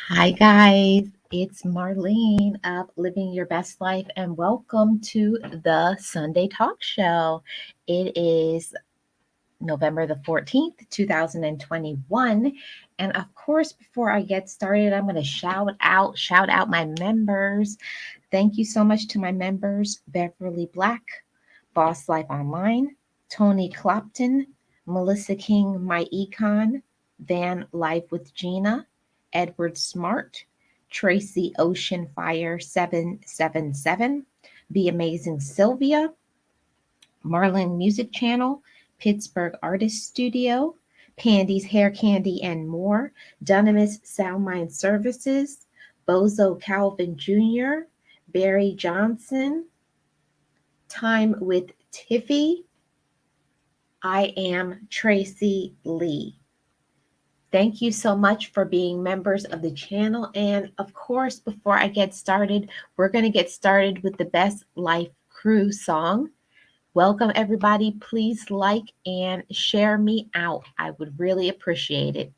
Hi, guys. It's Marlene of Living Your Best Life, and welcome to the Sunday Talk Show. It is November the 14th, 2021. And of course, before I get started, I'm going to shout out my members. Thank you so much to my members: Beverly Black, Boss Life Online, Tony Clopton, Melissa King, My Econ, Van Life with Gina, Edward Smart, Tracy Ocean Fire 777, Be Amazing Sylvia, Marlin Music Channel, Pittsburgh Artist Studio, Pandy's Hair Candy and More, Dunamis Sound Mind Services, Bozo Calvin Jr., Barry Johnson, Time with Tiffy. I am Tracy Lee. Thank you so much for being members of the channel. And of course, before I get started, we're going to get started with the Best Life Crew song. Welcome, everybody. Please like and share me out. I would really appreciate it.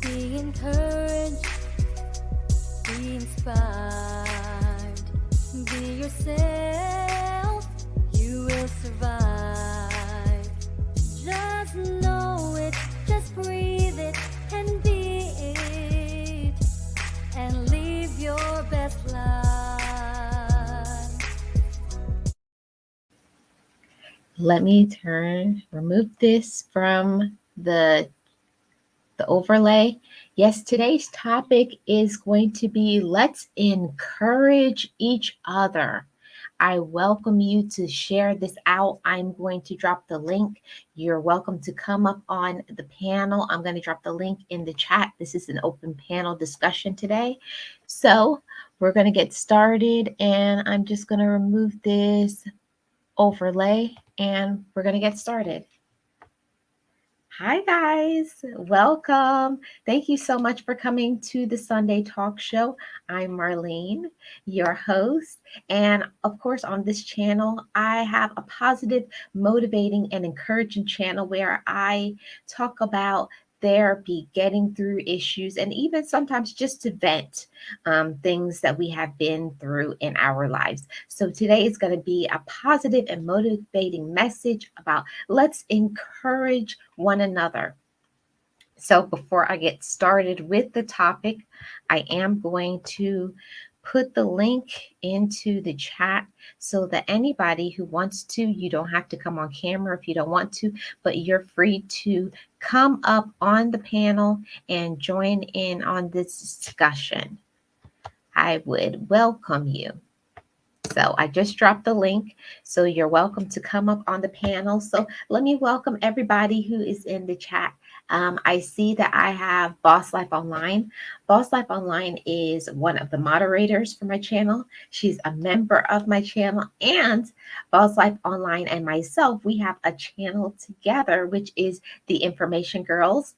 Be encouraged, be inspired, be yourself, you will survive. Just know it, just breathe it, and be it, and live your best life. Let me remove this from the overlay. Yes, today's topic is going to be let's encourage each other. I welcome you to share this out. I'm going to drop the link. You're welcome to come up on the panel. I'm going to drop the link in the chat. This is an open panel discussion today. So we're going to get started, and I'm just going to remove this overlay and we're going to get started. Hi, guys. Welcome. Thank you so much for coming to the Sunday Talk Show. I'm Marlene, your host. And of course, on this channel, I have a positive, motivating, and encouraging channel where I talk about therapy, getting through issues, and even sometimes just to vent things that we have been through in our lives. So today is going to be a positive and motivating message about let's encourage one another. So before I get started with the topic, I am going to put the link into the chat so that anybody who wants to, you don't have to come on camera if you don't want to, but you're free to come up on the panel and join in on this discussion. I would welcome you. So I just dropped the link. So you're welcome to come up on the panel. So let me welcome everybody who is in the chat. I see that I have Boss Life Online. Boss Life Online is one of the moderators for my channel. She's a member of my channel, and Boss Life Online and myself, we have a channel together, which is the Information Girls.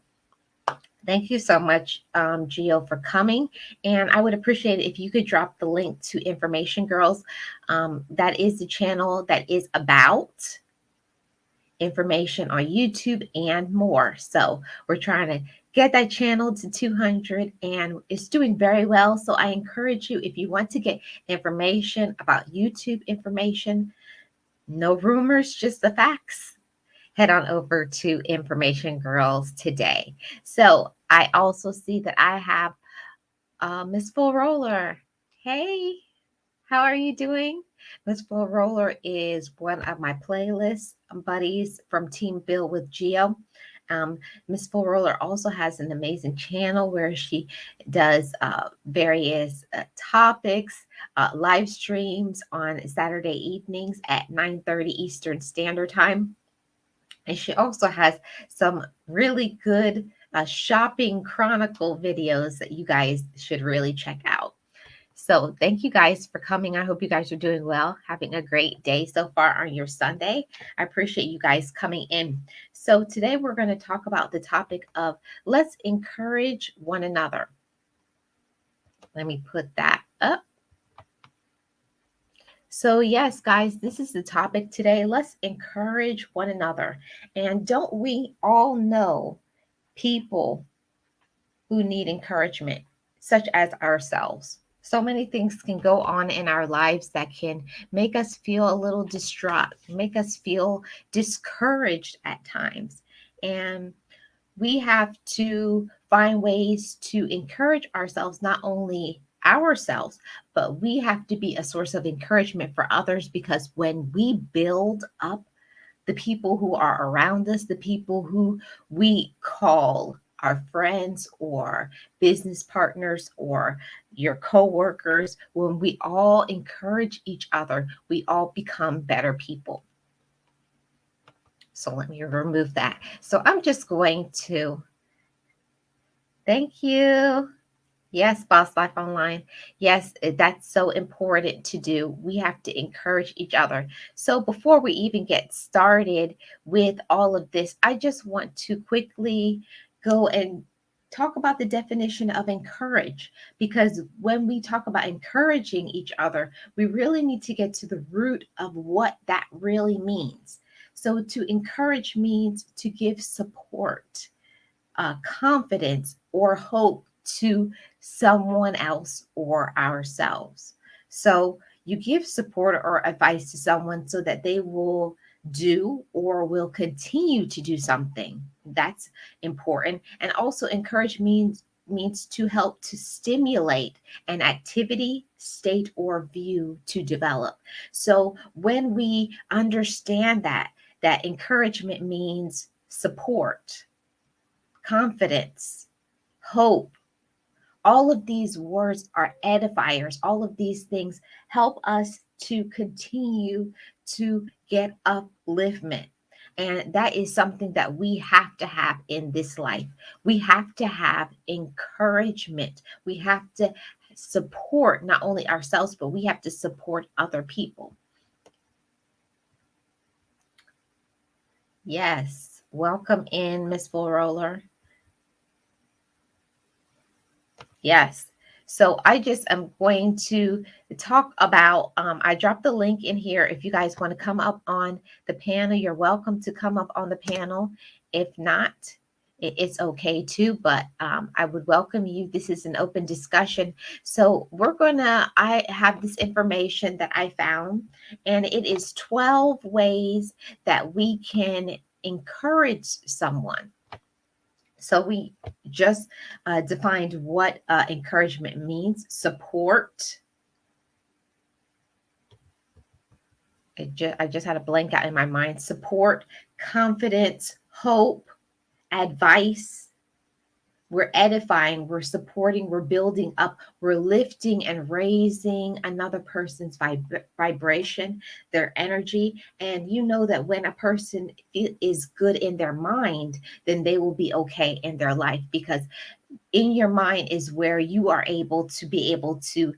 Thank you so much, Gio, for coming. And I would appreciate it if you could drop the link to Information Girls. That is the channel that is about information on YouTube and more. So we're trying to get that channel to 200 and it's doing very well. So I encourage you, if you want to get information about YouTube information, no rumors, just the facts, head on over to Information Girls today. So I also see that I have Miss Full Roller. Hey, how are you doing? Miss Full Roller is one of my playlist buddies from Team Bill with Geo. Miss Full Roller also has an amazing channel where she does various topics, live streams on Saturday evenings at 9:30 Eastern Standard Time. And she also has some really good shopping chronicle videos that you guys should really check out. So thank you guys for coming. I hope you guys are doing well, having a great day so far on your Sunday. I appreciate you guys coming in. So today we're going to talk about the topic of let's encourage one another. Let me put that up. So, yes, guys, this is the topic today. Let's encourage one another. And don't we all know people who need encouragement, such as ourselves. So many things can go on in our lives that can make us feel a little distraught, make us feel discouraged at times. And we have to find ways to encourage ourselves, not only ourselves, but we have to be a source of encouragement for others, because when we build up the people who are around us, the people who we call our friends or business partners or your coworkers, when we all encourage each other, we all become better people. So let me remove that. So I'm just going to thank you. Yes, Boss Life Online. Yes, that's so important to do. We have to encourage each other. So, before we even get started with all of this, I just want to quickly go and talk about the definition of encourage, because when we talk about encouraging each other, we really need to get to the root of what that really means. So, to encourage means to give support, confidence, or hope to someone else or ourselves. So you give support or advice to someone so that they will do or will continue to do something. That's important. And also encourage means to help to stimulate an activity, state, or view to develop. So when we understand that encouragement means support, confidence, hope, all of these words are edifiers. All of these things help us to continue to get upliftment. And that is something that we have to have in this life. We have to have encouragement. We have to support not only ourselves, but we have to support other people. Yes. Welcome in, Miss Full Roller. Yes. So I just am going to talk about, I dropped the link in here. If you guys want to come up on the panel, you're welcome to come up on the panel. If not, it's okay too, but I would welcome you. This is an open discussion. So I have this information that I found, and it is 12 ways that we can encourage someone. So we just defined what encouragement means: support. I just had a blank out in my mind. Support, confidence, hope, advice. We're edifying, we're supporting, we're building up, we're lifting and raising another person's vibration, their energy. And you know that when a person is good in their mind, then they will be okay in their life, because in your mind is where you are able to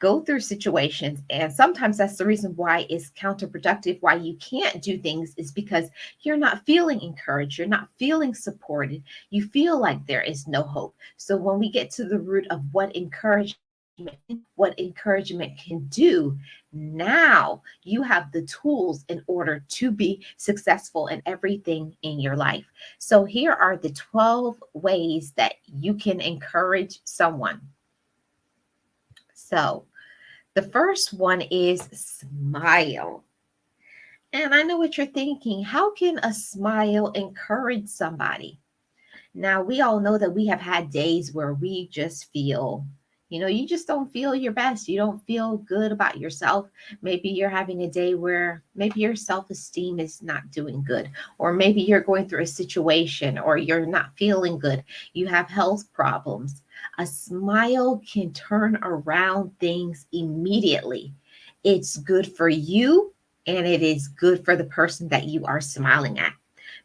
go through situations. And sometimes that's the reason why it's counterproductive, why you can't do things, is because you're not feeling encouraged, you're not feeling supported, you feel like there is no hope. So when we get to the root of what encouragement is, what encouragement can do, now you have the tools in order to be successful in everything in your life. So here are the 12 ways that you can encourage someone. So the first one is smile. And I know what you're thinking. How can a smile encourage somebody? Now, we all know that we have had days where we just feel, you just don't feel your best. You don't feel good about yourself. Maybe you're having a day where maybe your self esteem is not doing good, or maybe you're going through a situation, or you're not feeling good. You have health problems. A smile can turn around things immediately. It's good for you, and it is good for the person that you are smiling at,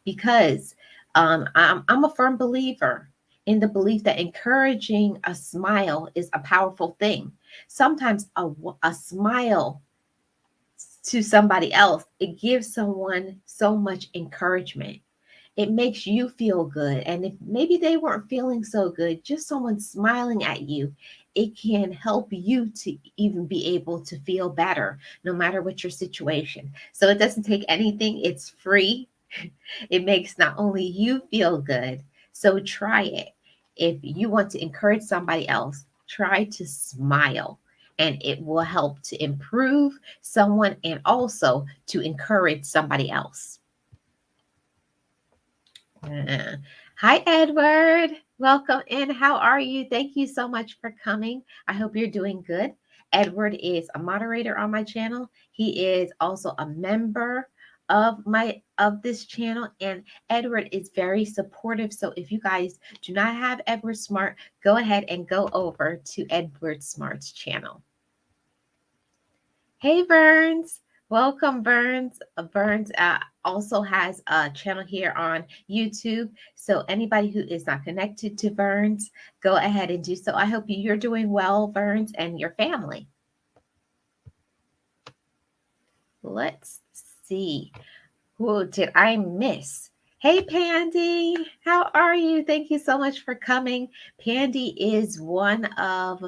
because I'm a firm believer in the belief that encouraging a smile is a powerful thing. Sometimes a smile to somebody else, it gives someone so much encouragement. It makes you feel good. And if maybe they weren't feeling so good, just someone smiling at you, it can help you to even be able to feel better, no matter what your situation. So it doesn't take anything, it's free. It makes not only you feel good, so try it. if you want to encourage somebody else, try to smile, and it will help to improve someone and also to encourage somebody else. Uh, Hi, Edward. Welcome in. How are you? Thank you so much for coming. I hope you're doing good. Edward is a moderator on my channel. He is also a member of this channel, and Edward is very supportive. So if you guys do not have Edward Smart, go ahead and go over to Edward Smart's channel. Hey, Burns. Welcome, Burns. Burns also has a channel here on YouTube. So anybody who is not connected to Burns, go ahead and do so. I hope you're doing well, Burns, and your family. Let's see. Who did I miss? Hey, Pandy. How are you? Thank you so much for coming. Pandy is one of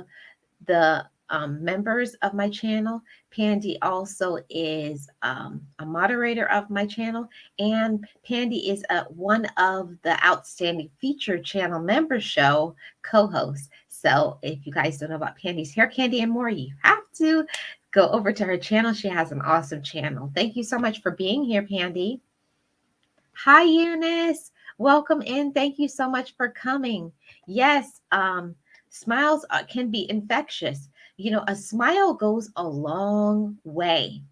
the members of my channel. Pandy also is a moderator of my channel, and Pandy is one of the Outstanding Feature Channel Member Show co-hosts. So if you guys don't know about Pandy's Hair Candy and more, you have to go over to her channel. She has an awesome channel. Thank you so much for being here, Pandy. Hi, Eunice. Welcome in. Thank you so much for coming. Yes, smiles can be infectious. You know, a smile goes a long way.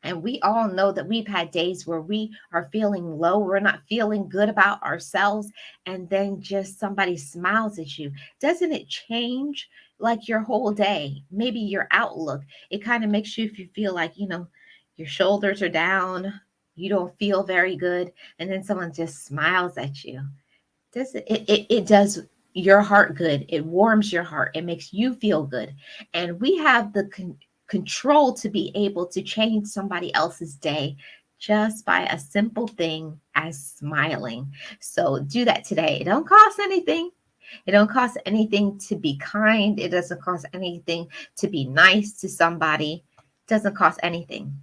And we all know that we've had days where we are feeling low, we're not feeling good about ourselves, and then just somebody smiles at you. Doesn't it change like your whole day? Maybe your outlook. It kind of makes you, if you feel like, your shoulders are down, you don't feel very good, and then someone just smiles at you. It does your heart good. It warms your heart. It makes you feel good. And we have the control to be able to change somebody else's day just by a simple thing as smiling. So do that today. It don't cost anything. It don't cost anything to be kind. It doesn't cost anything to be nice to somebody. It doesn't cost anything.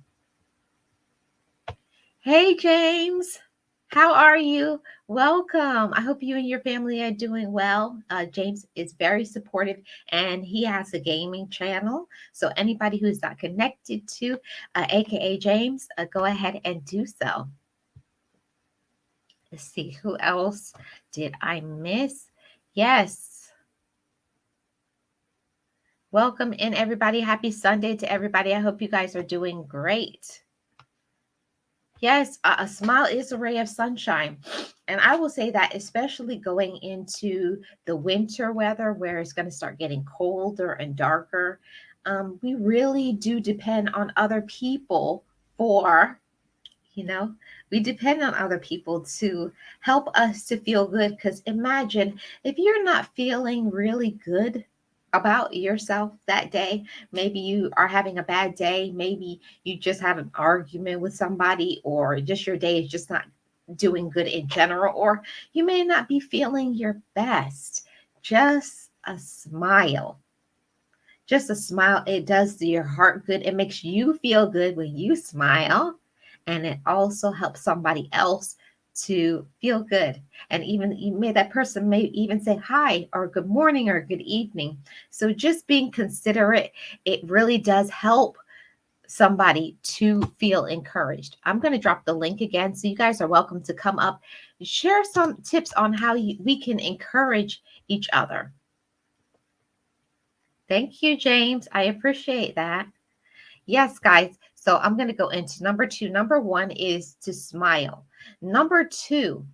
Hey, James. How are you? Welcome. I hope you and your family are doing well. James is very supportive and he has a gaming channel. So, anybody who's not connected to AKA James, go ahead and do so. Let's see, who else did I miss? Yes. Welcome in, everybody. Happy Sunday to everybody. I hope you guys are doing great. Yes, a smile is a ray of sunshine. And I will say that, especially going into the winter weather where it's going to start getting colder and darker, we really do depend on other people for, you know, we depend on other people to help us to feel good. Because imagine if you're not feeling really good about yourself that day, maybe you are having a bad day, maybe you just had an argument with somebody, or just your day is just not doing good in general, or you may not be feeling your best. Just a smile. Just a smile, it does your heart good. It makes you feel good when you smile, and it also helps somebody else to feel good. And even you may that person may even say hi or good morning or good evening. So just being considerate, it really does help somebody to feel encouraged. I'm going to drop the link again, so you guys are welcome to come up, share some tips on how we can encourage each other. Thank you, James. I appreciate that. Yes, guys. So I'm going to go into number 2. Number 1 is to smile. Number 2,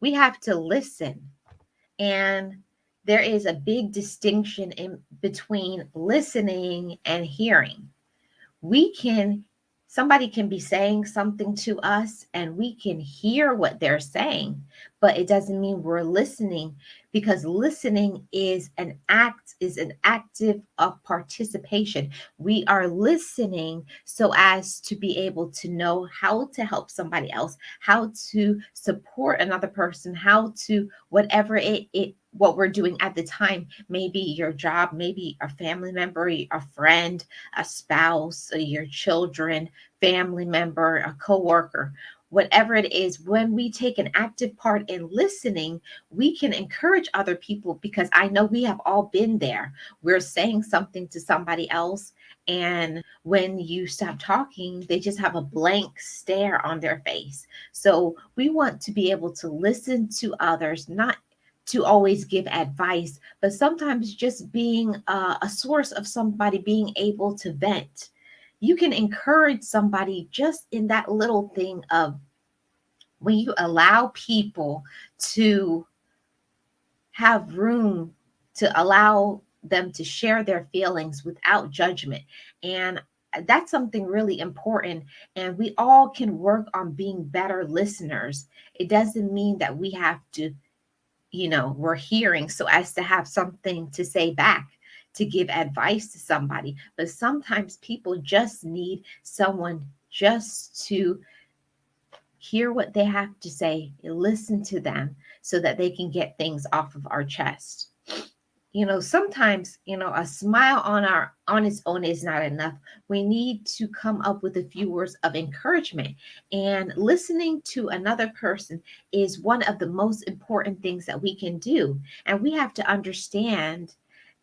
we have to listen. And there is a big distinction in between listening and hearing. Somebody can be saying something to us and we can hear what they're saying, but it doesn't mean we're listening, because listening is an active of participation. We are listening so as to be able to know how to help somebody else, how to support another person, how to whatever what we're doing at the time, maybe your job, maybe a family member, a friend, a spouse, your children, family member, a coworker, whatever it is, when we take an active part in listening, we can encourage other people, because I know we have all been there. We're saying something to somebody else, and when you stop talking, they just have a blank stare on their face. So we want to be able to listen to others, not to always give advice, but sometimes just being a source of somebody being able to vent. You can encourage somebody just in that little thing of, when you allow people to have room, to allow them to share their feelings without judgment. And that's something really important. And we all can work on being better listeners. It doesn't mean that we have to, we're hearing so as to have something to say back, to give advice to somebody. But sometimes people just need someone just to hear what they have to say, listen to them, so that they can get things off of our chest. Sometimes, a smile on its own is not enough. We need to come up with a few words of encouragement. And listening to another person is one of the most important things that we can do. And we have to understand,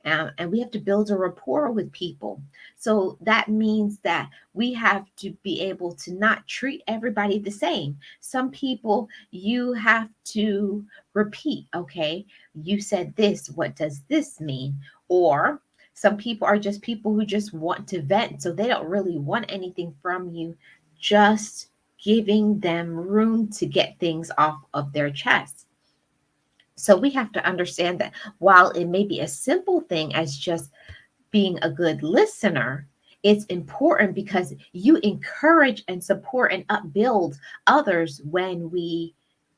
and we have to build a rapport with people. So that means that we have to be able to not treat everybody the same. Some people you have to repeat, okay, you said this, what does this mean? Or some people are just people who just want to vent, so they don't really want anything from you, just giving them room to get things off of their chest. So we have to understand that while it may be a simple thing as just being a good listener, it's important because you encourage and support and upbuild others when we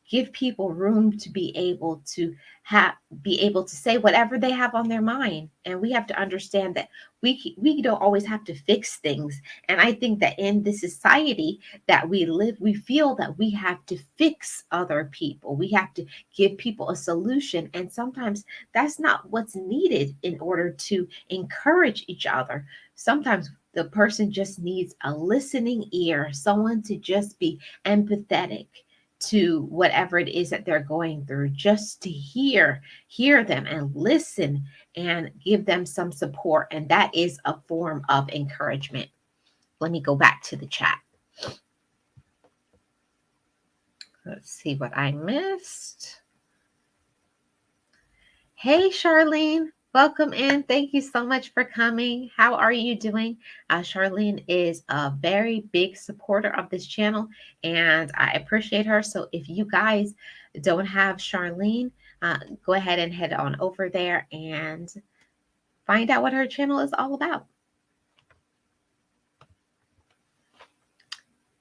give people room to be able to have be able to say whatever they have on their mind. And we have to understand that we don't always have to fix things. And I think that in the society that we live, we feel that we have to fix other people, we have to give people a solution, and sometimes that's not what's needed in order to encourage each other. Sometimes the person just needs a listening ear, someone to just be empathetic to whatever it is that they're going through, just to hear them and listen and give them some support. And that is a form of encouragement. Let me go back to the chat. Let's see what I missed. Hey, Charlene, welcome in. Thank you so much for coming. How are you doing? Charlene is a very big supporter of this channel, and I appreciate her. So if you guys don't have Charlene, go ahead and head on over there and find out what her channel is all about.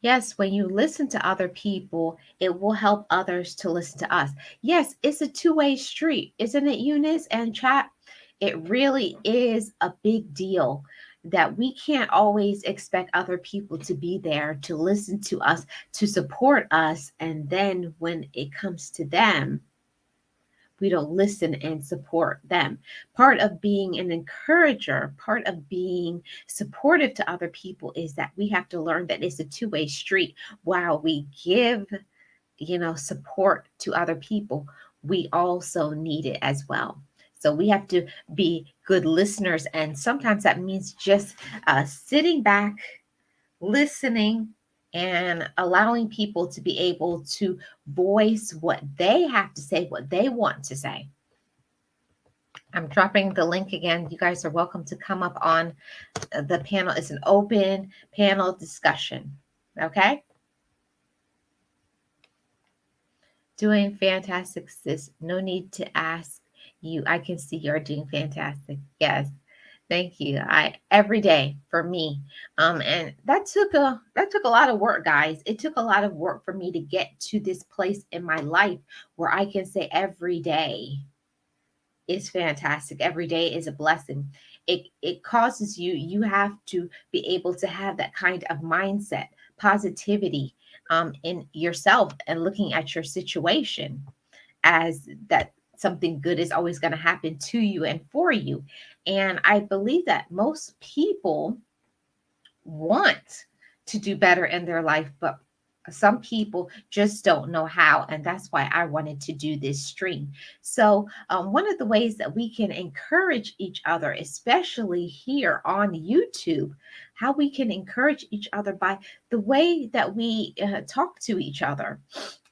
Yes, when you listen to other people, it will help others to listen to us. Yes, it's a two-way street, isn't it, Eunice and chat? It really is a big deal that we can't always expect other people to be there to listen to us, to support us. And then when it comes to them, we don't listen and support them. Part of being an encourager, part of being supportive to other people is that we have to learn that it's a two-way street. While we give, support to other people, we also need it as well. So we have to be good listeners. And sometimes that means just sitting back, listening, and allowing people to be able to voice what they have to say, what they want to say. I'm dropping the link again. You guys are welcome to come up on the panel. It's an open panel discussion. Okay? Doing fantastic, sis. No need to ask you. I can see you're doing fantastic. Yes. Thank you. I every day for me. And that took a lot of work, guys. It took a lot of work for me to get to this place in my life where I can say every day is fantastic. Every day is a blessing. It causes you have to be able to have that kind of mindset, positivity in yourself, and looking at your situation as that something good is always going to happen to you and for you. And I believe that most people want to do better in their life, but Some people just don't know how, and that's why I wanted to do this stream. So one of the ways that we can encourage each other, especially here on YouTube, how we can encourage each other by the way that we talk to each other.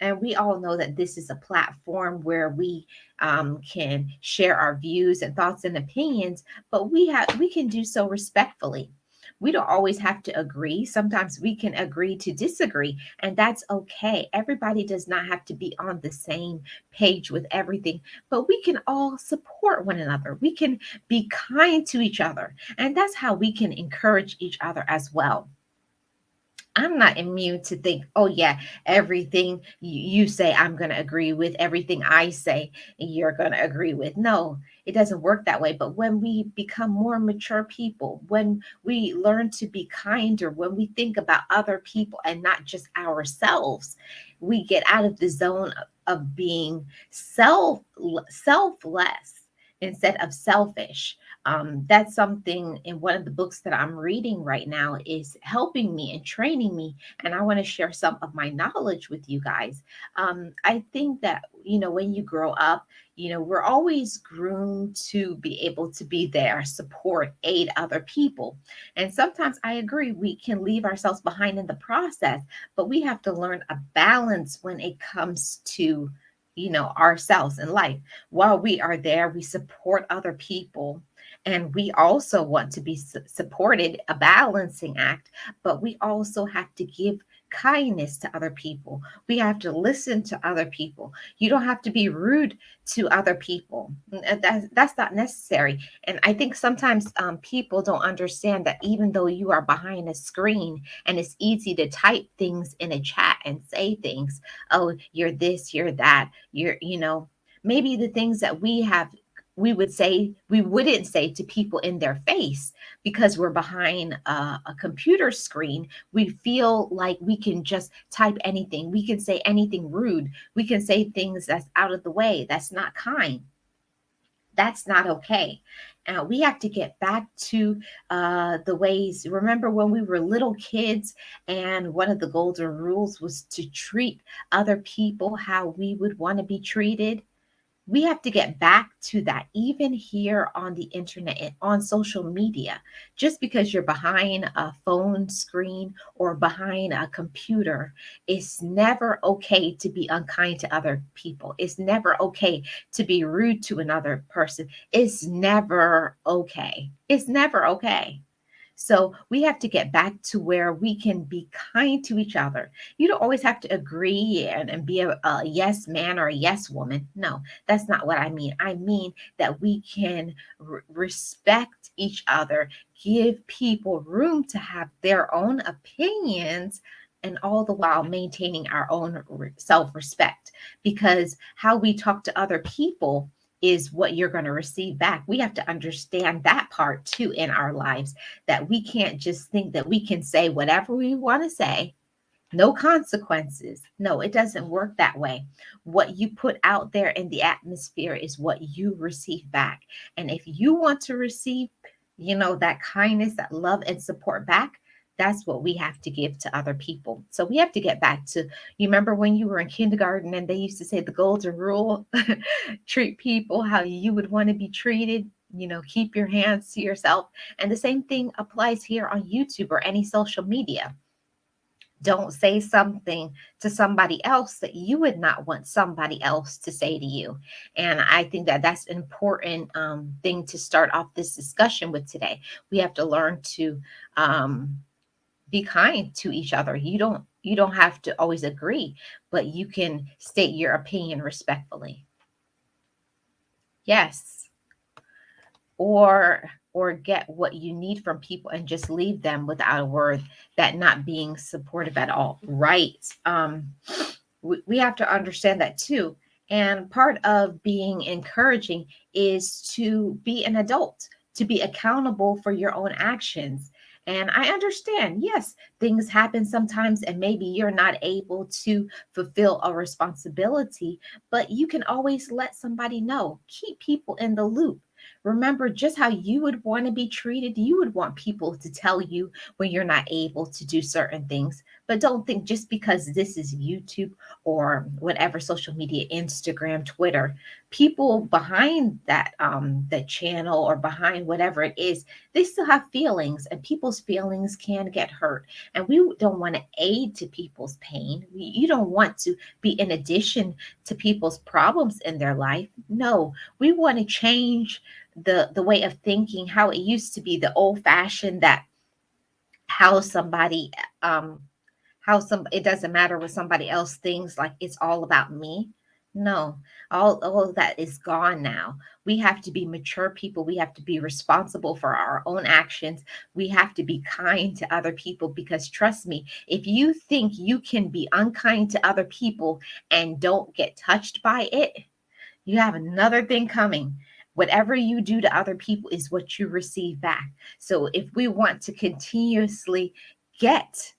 And we all know that this is a platform where we can share our views and thoughts and opinions, but we can do so respectfully. We don't always have to agree. Sometimes we can agree to disagree, and that's okay. Everybody does not have to be on the same page with everything, but we can all support one another. We can be kind to each other, and that's how we can encourage each other as well. I'm not immune to think, oh, yeah, everything you say, I'm going to agree with. Everything I say, you're going to agree with. No, it doesn't work that way. But when we become more mature people, when we learn to be kinder, when we think about other people and not just ourselves, we get out of the zone of being selfless instead of selfish. That's something in one of the books that I'm reading right now is helping me and training me, and I want to share some of my knowledge with you guys. I think that when you grow up, we're always groomed to be able to be there, support, aid other people, and sometimes I agree we can leave ourselves behind in the process, but we have to learn a balance when it comes to ourselves in life. While we are there, we support other people, and we also want to be supported, a balancing act, but we also have to give kindness to other people. We have to listen to other people. You don't have to be rude to other people. That's not necessary. And I think sometimes people don't understand that even though you are behind a screen and it's easy to type things in a chat and say things, oh, you're this, you're that, maybe the things that we wouldn't say to people in their face, because we're behind a computer screen. We feel like we can just type anything, we can say anything rude, we can say things that's out of the way, that's not kind, that's not okay. We have to get back to the ways. Remember when we were little kids, and one of the golden rules was to treat other people how we would want to be treated? We have to get back to that, even here on the internet and on social media. Just because you're behind a phone screen or behind a computer, it's never okay to be unkind to other people. It's never okay to be rude to another person. It's never okay. It's never okay. So we have to get back to where we can be kind to each other. You don't always have to agree and be a yes man or a yes woman. No, that's not what I mean. I mean that we can respect each other, give people room to have their own opinions, and all the while maintaining our own self respect. Because how we talk to other people is what you're going to receive back. We have to understand that part too in our lives, that we can't just think that we can say whatever we want to say, no consequences. No, it doesn't work that way. What you put out there in the atmosphere is what you receive back. And if you want to receive, that kindness, that love and support back, that's what we have to give to other people. So we have to get back to, you remember when you were in kindergarten and they used to say the golden rule, treat people how you would want to be treated, keep your hands to yourself. And the same thing applies here on YouTube or any social media. Don't say something to somebody else that you would not want somebody else to say to you. And I think that that's an important thing to start off this discussion with today. We have to learn to be kind to each other. You don't have to always agree, but you can state your opinion respectfully. Yes. Or get what you need from people and just leave them without a word, that not being supportive at all, right? We have to understand that too. And part of being encouraging is to be an adult, to be accountable for your own actions. And I understand, yes, things happen sometimes, and maybe you're not able to fulfill a responsibility, but you can always let somebody know. Keep people in the loop. Remember, just how you would want to be treated, you would want people to tell you when you're not able to do certain things. But don't think just because this is YouTube or whatever social media, Instagram, Twitter, people behind that channel or behind whatever it is, they still have feelings, and people's feelings can get hurt. And we don't want to aid to people's pain. You don't want to be in addition to people's problems in their life. No, we want to change the way of thinking, how it used to be, the old fashioned, that how somebody um how some it doesn't matter what somebody else thinks, like it's all about me. No, all of that is gone now. We have to be mature people. We have to be responsible for our own actions. We have to be kind to other people, because trust me, if you think you can be unkind to other people and don't get touched by it, you have another thing coming. Whatever you do to other people is what you receive back. So if we want to continuously get,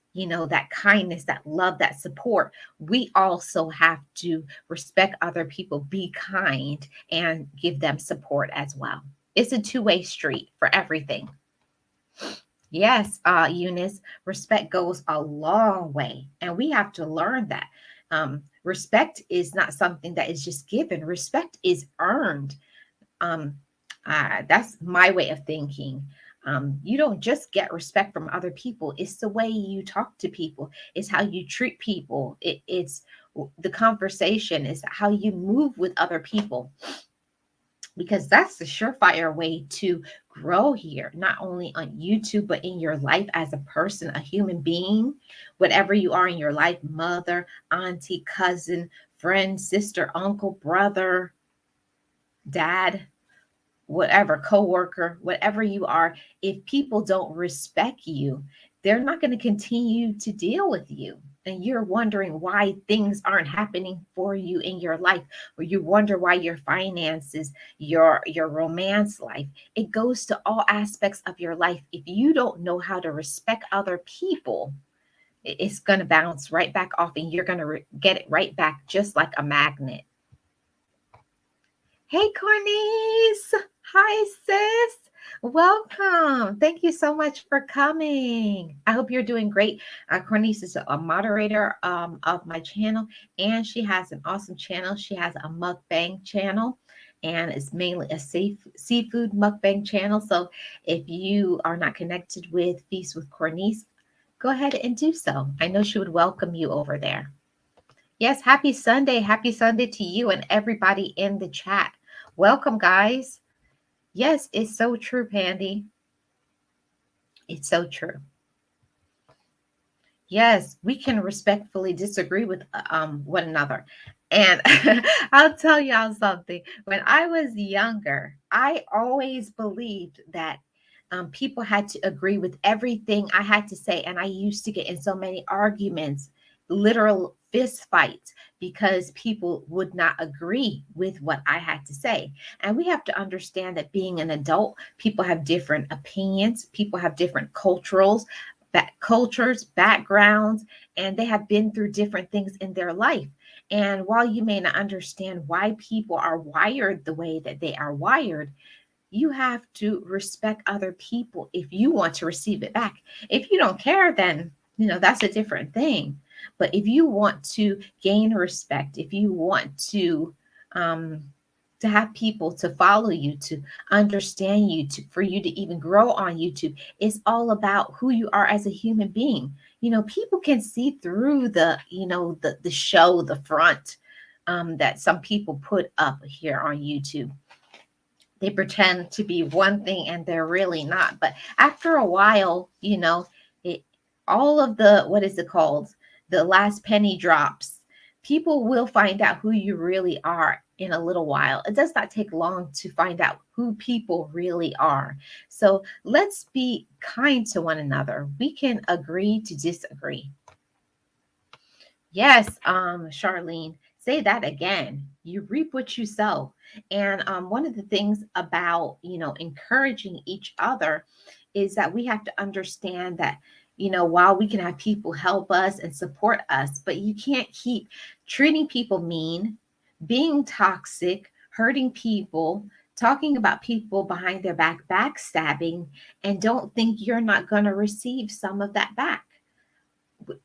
that kindness, that love, that support, we also have to respect other people, be kind, and give them support as well. It's a two-way street for everything. Yes, Eunice, respect goes a long way, and we have to learn that. Respect is not something that is just given. Respect is earned. Um, that's my way of thinking. You don't just get respect from other people. It's the way you talk to people. It's how you treat people. It's the conversation. It's how you move with other people, because that's the surefire way to grow here, not only on YouTube, but in your life as a person, a human being, whatever you are in your life, mother, auntie, cousin, friend, sister, uncle, brother, dad, whatever, coworker, whatever you are. If people don't respect you, they're not going to continue to deal with you. And you're wondering why things aren't happening for you in your life, or you wonder why your finances, your romance life, it goes to all aspects of your life. If you don't know how to respect other people, it's going to bounce right back off, and you're going to get it right back just like a magnet. Hey, Cornice. Hi, sis. Welcome. Thank you so much for coming. I hope you're doing great. Cornice is a moderator of my channel, and she has an awesome channel. She has a mukbang channel, and it's mainly a safe seafood mukbang channel. So if you are not connected with Feast with Cornice, go ahead and do so. I know she would welcome you over there. Yes, happy Sunday. Happy Sunday to you and everybody in the chat. Welcome, guys. Yes, it's so true, Pandy. It's so true. Yes, we can respectfully disagree with one another. And I'll tell y'all something. When I was younger, I always believed that people had to agree with everything I had to say. And I used to get in so many arguments, literal fist fights, because people would not agree with what I had to say. And we have to understand that being an adult, people have different opinions, people have different cultures, backgrounds, and they have been through different things in their life. And while you may not understand why people are wired the way that they are wired, you have to respect other people if you want to receive it back. If you don't care, then that's a different thing. But if you want to gain respect, if you want um, to have people to follow you, to understand you, for you to even grow on YouTube, it's all about who you are as a human being. People can see through the show, the front, that some people put up here on YouTube. They pretend to be one thing and they're really not. But after a while, it all of the, what is it called? The last penny drops. People will find out who you really are in a little while. It does not take long to find out who people really are. So let's be kind to one another. We can agree to disagree. Yes, Charlene, say that again. You reap what you sow. And one of the things about, encouraging each other is that we have to understand that, while we can have people help us and support us, but you can't keep treating people mean, being toxic, hurting people, talking about people behind their back, backstabbing, and don't think you're not going to receive some of that back.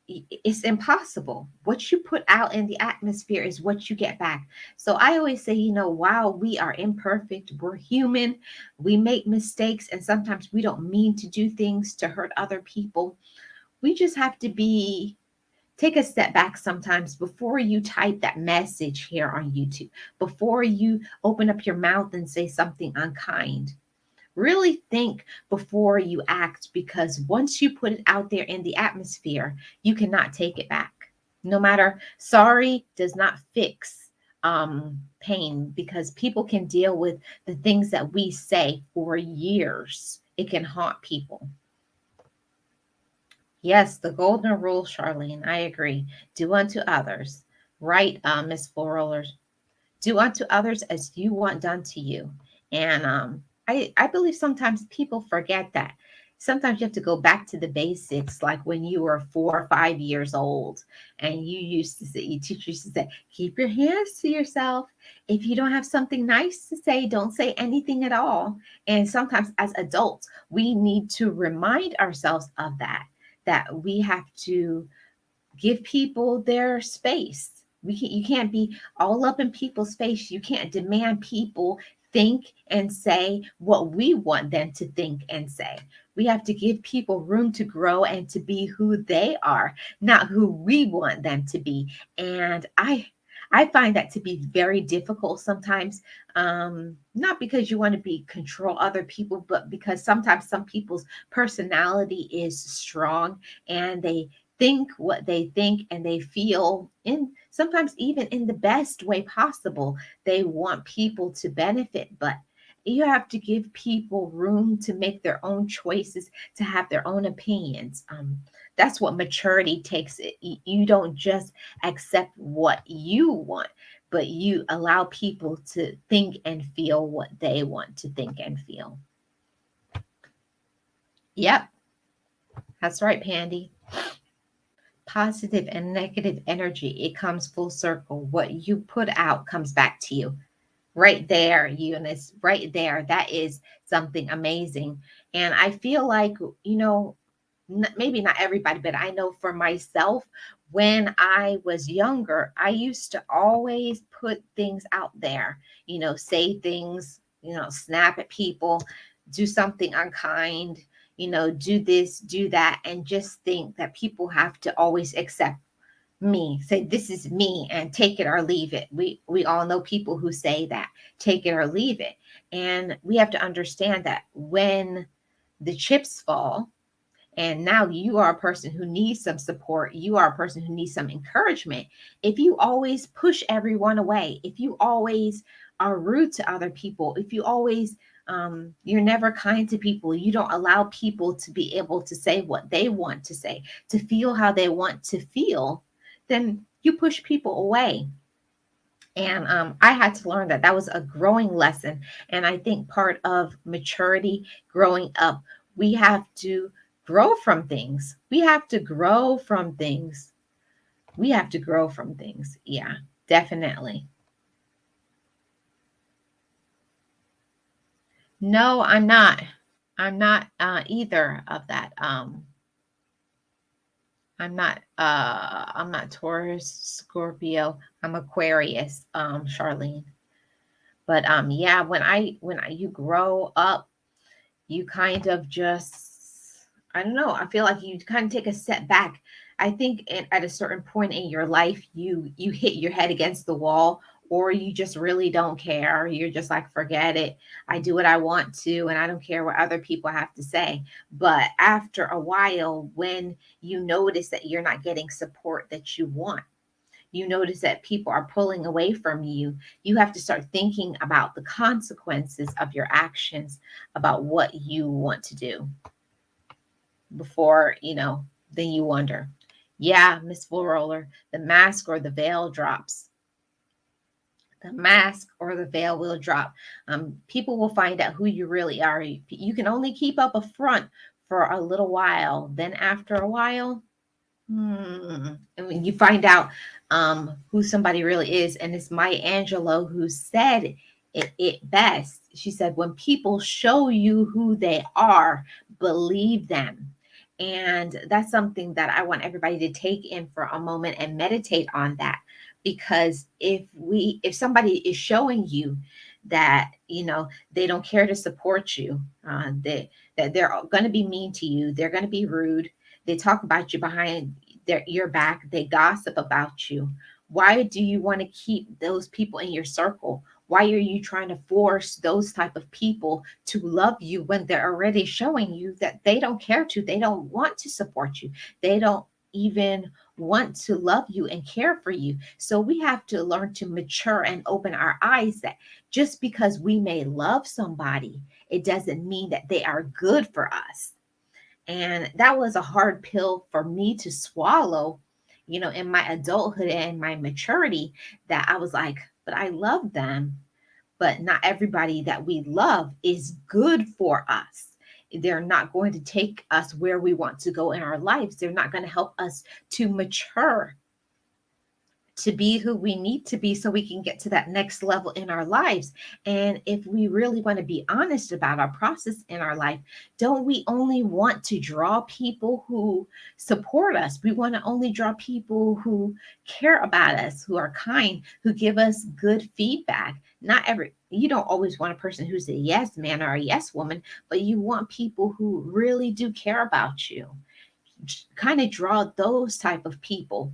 It's impossible. What you put out in the atmosphere is what you get back. So I always say, while we are imperfect, we're human, we make mistakes, and sometimes we don't mean to do things to hurt other people. We just have to take a step back sometimes before you type that message here on YouTube, before you open up your mouth and say something unkind. Really think before you act, because once you put it out there in the atmosphere, you cannot take it back. No matter, sorry does not fix pain, because people can deal with the things that we say for years. It can haunt people. Yes, the golden rule, Charlene. I agree. Do unto others. Right, Miss Florals. Do unto others as you want done to you. And I believe sometimes people forget that. Sometimes you have to go back to the basics, like when you were 4 or 5 years old, and you used to say, your teacher used to say, keep your hands to yourself. If you don't have something nice to say, don't say anything at all. And sometimes as adults, we need to remind ourselves of that we have to give people their space. You can't be all up in people's face. You can't demand people think and say what we want them to think and say. We have to give people room to grow and to be who they are, not who we want them to be. And I find that to be very difficult sometimes. Not because you want to be control other people, but because sometimes some people's personality is strong, and they think what they think, and they feel, in sometimes even in the best way possible, they want people to benefit. But you have to give people room to make their own choices, to have their own opinions. That's what maturity takes. You don't just accept what you want, but you allow people to think and feel what they want to think and feel. Yep, that's right, Pandy. Positive and negative energy, it comes full circle. What you put out comes back to you. Right there, Eunice, right there. That is something amazing. And I feel like, maybe not everybody, but I know for myself, when I was younger, I used to always put things out there, say things, snap at people, do something unkind, do this, do that, and just think that people have to always accept me, say this is me, and take it or leave it. We all know people who say that, take it or leave it. And we have to understand that when the chips fall, and now you are a person who needs some support, you are a person who needs some encouragement. If you always push everyone away, if you always are rude to other people, if you always you're never kind to people, you don't allow people to be able to say what they want to say, to feel how they want to feel, then you push people away. And I had to learn that. That was a growing lesson. And I think part of maturity, growing up, we have to grow from things. We have to grow from things. We have to grow from things. Yeah, definitely. No, I'm not. I'm not either of that. I'm not Taurus, Scorpio. I'm Aquarius, Charlene. But yeah, when you grow up, you kind of just, I don't know, I feel like you kind of take a step back. I think at a certain point in your life, you hit your head against the wall, or you just really don't care. You're just like, forget it. I do what I want to, and I don't care what other people have to say. But after a while, when you notice that you're not getting support that you want, you notice that people are pulling away from you, you have to start thinking about the consequences of your actions, about what you want to do before, then you wonder. Yeah, Miss Full Roller, the mask or the veil drops. The mask or the veil will drop. People will find out who you really are. You can only keep up a front for a little while. Then after a while, and when you find out who somebody really is, and it's Maya Angelou who said it best. She said, when people show you who they are, believe them. And that's something that I want everybody to take in for a moment and meditate on that. Because if somebody is showing you that, they don't care to support you, that they're going to be mean to you, they're going to be rude, they talk about you behind your back, they gossip about you, why do you want to keep those people in your circle? Why are you trying to force those type of people to love you when they're already showing you that they don't care to, they don't want to support you, they don't even want to love you and care for you? So we have to learn to mature and open our eyes that just because we may love somebody, it doesn't mean that they are good for us. And that was a hard pill for me to swallow, in my adulthood and my maturity, that I was like, but I love them, but not everybody that we love is good for us. They're not going to take us where we want to go in our lives. They're not going to help us to mature, to be who we need to be so we can get to that next level in our lives. And if we really want to be honest about our process in our life, don't we only want to draw people who support us? We want to only draw people who care about us, who are kind, who give us good feedback. Not every You don't always want a person who's a yes man or a yes woman, but you want people who really do care about you. Kind of draw those type of people.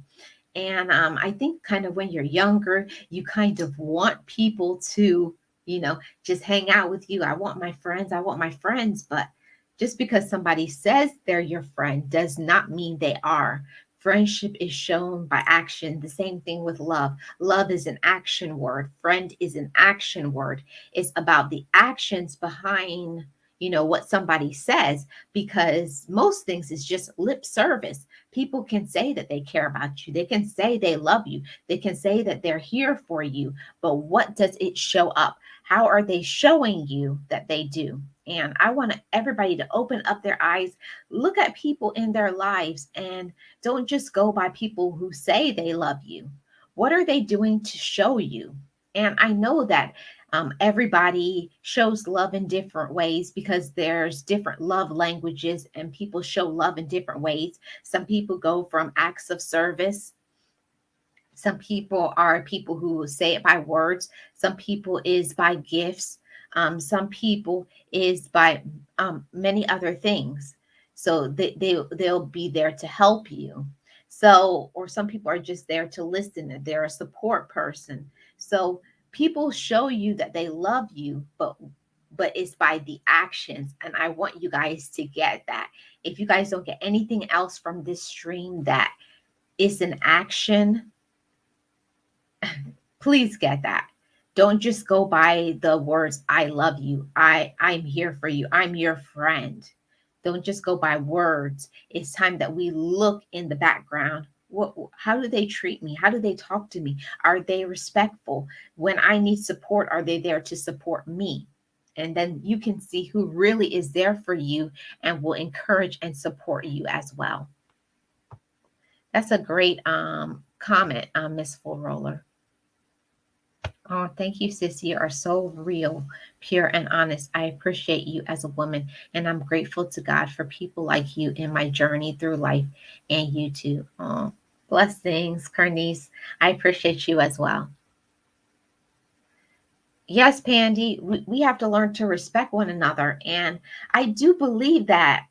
And I think kind of when you're younger, you kind of want people to, just hang out with you. I want my friends. I want my friends. But just because somebody says they're your friend does not mean they are. Friendship is shown by action. The same thing with love. Love is an action word. Friend is an action word. It's about the actions behind, what somebody says, because most things is just lip service. People can say that they care about you. They can say they love you. They can say that they're here for you. But what does it show up? How are they showing you that they do? And I want everybody to open up their eyes, look at people in their lives, and don't just go by people who say they love you. What are they doing to show you? And I know that everybody shows love in different ways because there's different love languages and people show love in different ways. Some people go from acts of service. Some people are people who say it by words. Some people is by gifts. Some people is by many other things. So they'll be there to help you. So, or some people are just there to listen. They're a support person. So people show you that they love you, but it's by the actions. And I want you guys to get that. If you guys don't get anything else from this stream, that it's an action, please get that. Don't just go by the words, I love you, I'm here for you, I'm your friend. Don't just go by words. It's time that we look in the background. How do they treat me? How do they talk to me? Are they respectful? When I need support, are they there to support me? And then you can see who really is there for you and will encourage and support you as well. That's a great comment, Miss Full Roller. Oh, thank you, sis. You are so real, pure, and honest. I appreciate you as a woman, and I'm grateful to God for people like you in my journey through life, and you too. Oh, blessings, Carnice. I appreciate you as well. Yes, Pandy, we have to learn to respect one another. And I do believe that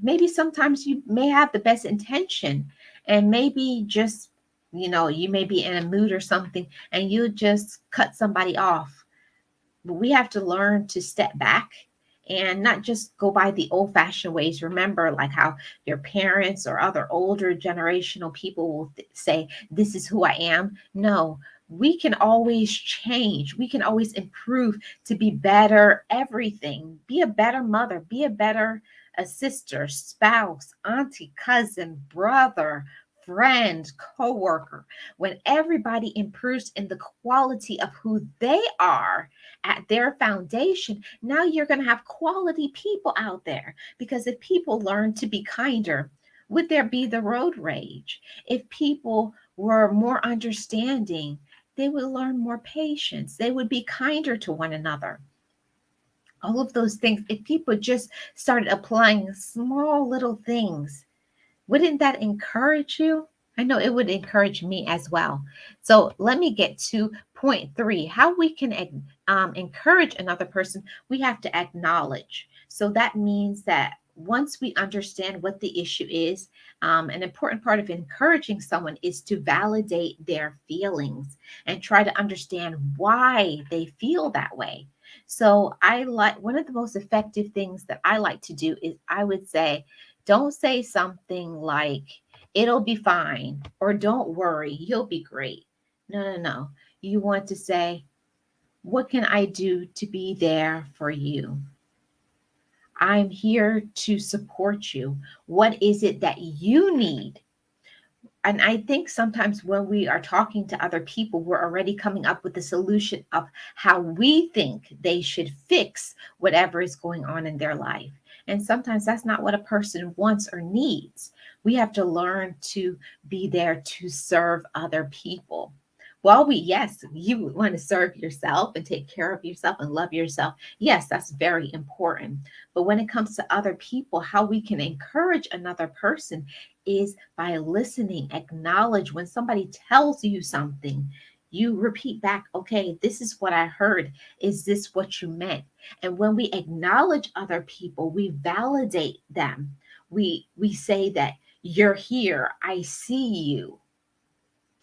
maybe sometimes you may have the best intention, and maybe just, you may be in a mood or something, and you just cut somebody off. But we have to learn to step back and not just go by the old fashioned ways. Remember, like how your parents or other older generational people will say, this is who I am. No, we can always change. We can always improve to be better, everything. Be a better mother, be a better a sister, spouse, auntie, cousin, brother, friend, coworker. When everybody improves in the quality of who they are, at their foundation, now you're going to have quality people out there. Because if people learn to be kinder, would there be the road rage? If people were more understanding, they would learn more patience. They would be kinder to one another. All of those things, if people just started applying small little things, wouldn't that encourage you? I know it would encourage me as well. So let me get to point three, how we can encourage another person. We have to acknowledge. So that means that once we understand what the issue is, an important part of encouraging someone is to validate their feelings and try to understand why they feel that way. So I like, one of the most effective things that I like to do is, I would say, don't say something like, it'll be fine, or don't worry, you'll be great. No, no, no. You want to say, what can I do to be there for you? I'm here to support you. What is it that you need? And I think sometimes when we are talking to other people, we're already coming up with the solution of how we think they should fix whatever is going on in their life. And sometimes that's not what a person wants or needs. We have to learn to be there to serve other people. While we, yes, you want to serve yourself and take care of yourself and love yourself. Yes, that's very important. But when it comes to other people, how we can encourage another person is by listening. Acknowledge when somebody tells you something, you repeat back, okay, this is what I heard. Is this what you meant? And when we acknowledge other people, we validate them. We say that you're here, I see you.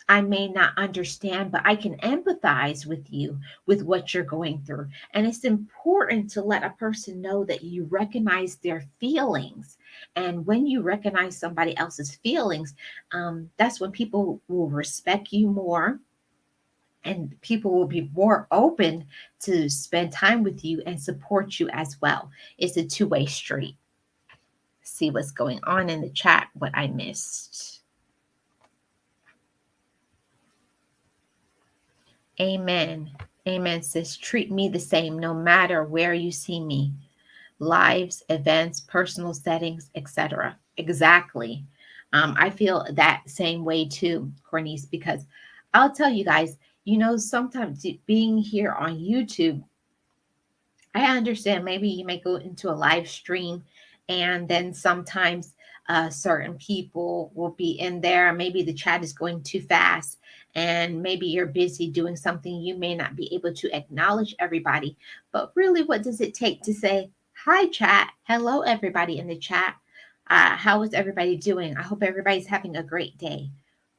I may not understand, but I can empathize with you with what you're going through. And it's important to let a person know that you recognize their feelings. And when you recognize somebody else's feelings, that's when people will respect you more, and people will be more open to spend time with you and support you as well. It's a two-way street. See what's going on in the chat, what I missed. Amen. Amen, sis. Treat me the same no matter where you see me. Lives, events, personal settings, etc. Exactly. I feel that same way too, Cornice, because I'll tell you guys, sometimes being here on YouTube, I understand maybe you may go into a live stream, and then sometimes certain people will be in there. Maybe the chat is going too fast, and maybe you're busy doing something. You may not be able to acknowledge everybody. But really, what does it take to say, hi, chat? Hello, everybody in the chat. How is everybody doing? I hope everybody's having a great day.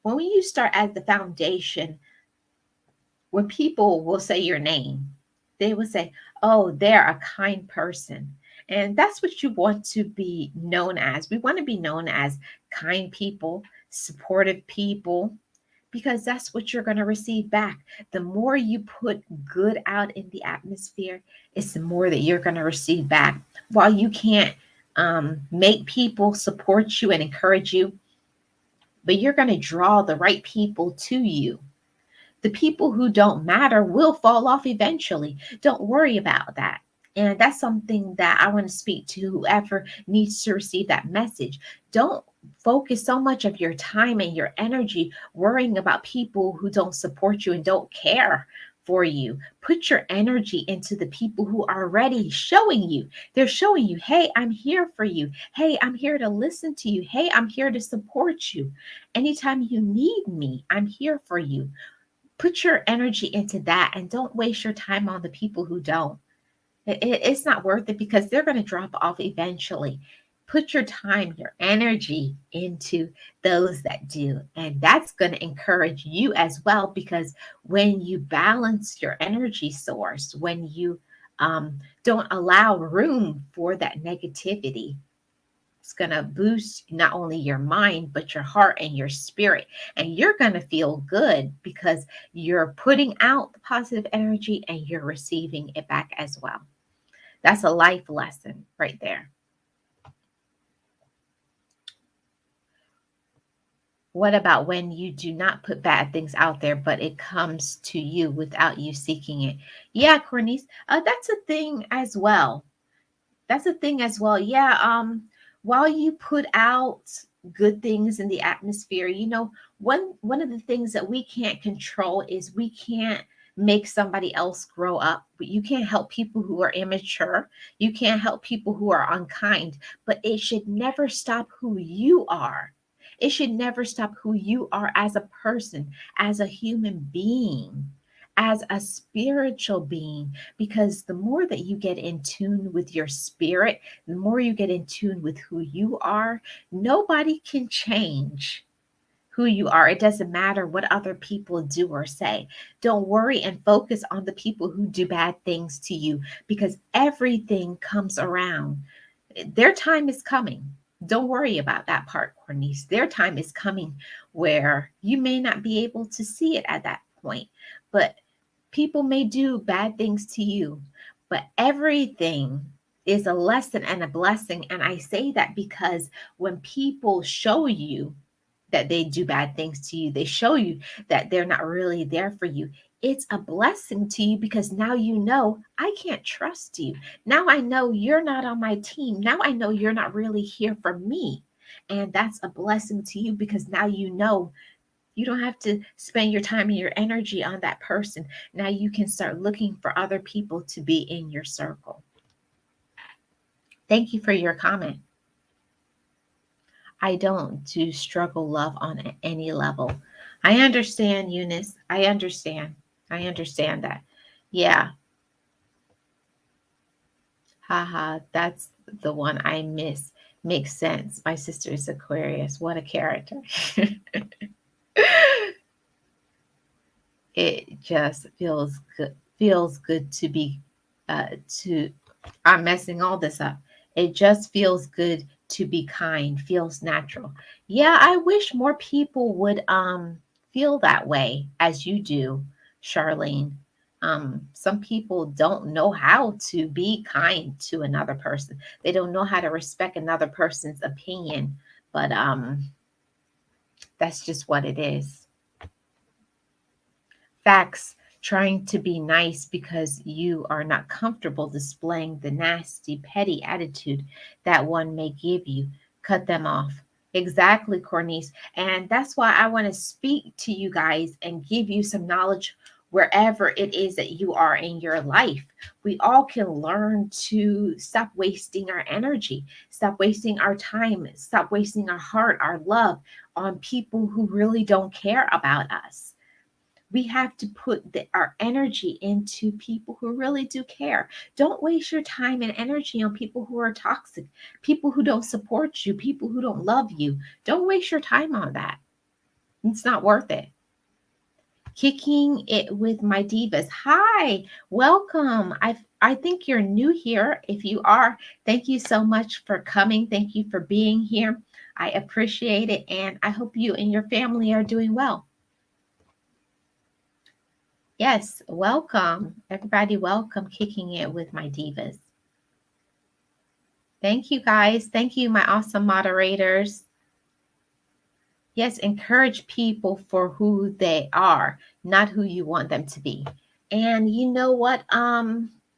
When you start as the foundation, when people will say your name, they will say, oh, they're a kind person. And that's what you want to be known as. We want to be known as kind people, supportive people, because that's what you're going to receive back. The more you put good out in the atmosphere, it's the more that you're going to receive back. While you can't make people support you and encourage you, but you're going to draw the right people to you. The people who don't matter will fall off eventually. Don't worry about that. And that's something that I want to speak to whoever needs to receive that message. Don't focus so much of your time and your energy worrying about people who don't support you and don't care for you. Put your energy into the people who are already showing you. They're showing you, hey, I'm here for you. Hey, I'm here to listen to you. Hey, I'm here to support you. Anytime you need me, I'm here for you. Put your energy into that, and don't waste your time on the people who don't. It's not worth it, because they're going to drop off eventually. Put your time, your energy into those that do. And that's going to encourage you as well, because when you balance your energy source, when you don't allow room for that negativity, it's going to boost not only your mind, but your heart and your spirit. And you're going to feel good because you're putting out the positive energy and you're receiving it back as well. That's a life lesson right there. What about when you do not put bad things out there, but it comes to you without you seeking it? Yeah, Cornice, that's a thing as well. That's a thing as well. Yeah. While you put out good things in the atmosphere, one of the things that we can't control is we can't make somebody else grow up, but you can't help people who are immature. You can't help people who are unkind, but it should never stop who you are. It should never stop who you are as a person, as a human being, as a spiritual being, because the more that you get in tune with your spirit, the more you get in tune with who you are, nobody can change who you are. It doesn't matter what other people do or say. Don't worry and focus on the people who do bad things to you, because everything comes around. Their time is coming. Don't worry about that part, Cornice. Their time is coming where you may not be able to see it at that point, but people may do bad things to you, but everything is a lesson and a blessing. And I say that because when people show you that they do bad things to you, they show you that they're not really there for you. It's a blessing to you because now you know I can't trust you. Now I know you're not on my team. Now I know you're not really here for me. And that's a blessing to you because now you know you don't have to spend your time and your energy on that person. Now you can start looking for other people to be in your circle. Thank you for your comment. I don't do struggle love on any level. I understand, Eunice. I understand. I understand that. Yeah. Haha. That's the one I miss. Makes sense. My sister is Aquarius. What a character. It just feels good. Feels good to be to I'm messing all this up. It just feels good to be kind, feels natural. Yeah, I wish more people would feel that way as you do, Charlene. Some people don't know how to be kind to another person. They don't know how to respect another person's opinion, but that's just what it is. Facts. Trying to be nice because you are not comfortable displaying the nasty, petty attitude that one may give you. Cut them off. Exactly, Cornice. And that's why I want to speak to you guys and give you some knowledge wherever it is that you are in your life. We all can learn to stop wasting our energy, stop wasting our time, stop wasting our heart, our love on people who really don't care about us. We have to put our energy into people who really do care. Don't waste your time and energy on people who are toxic, people who don't support you, people who don't love you. Don't waste your time on that. It's not worth it. Kicking it with my divas. Hi, welcome. I think you're new here. If you are, thank you so much for coming. Thank you for being here. I appreciate it, and I hope you and your family are doing well. Yes, welcome. Everybody, welcome Kicking It with my divas. Thank you, guys. Thank you, my awesome moderators. Yes, encourage people for who they are, not who you want them to be. And you know what,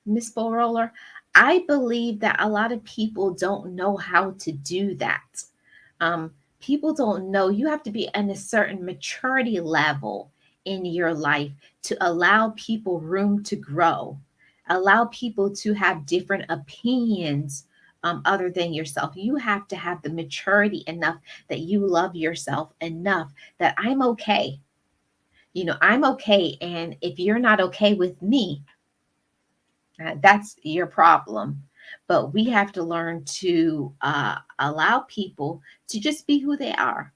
Miss Bull Roller, I believe that a lot of people don't know how to do that. Um, People don't know. You have to be in a certain maturity level in your life to allow people room to grow, allow people to have different opinions other than yourself. You have to have the maturity enough that you love yourself enough that I'm okay. You know, I'm okay. And if you're not okay with me, that's your problem. But we have to learn to allow people to just be who they are.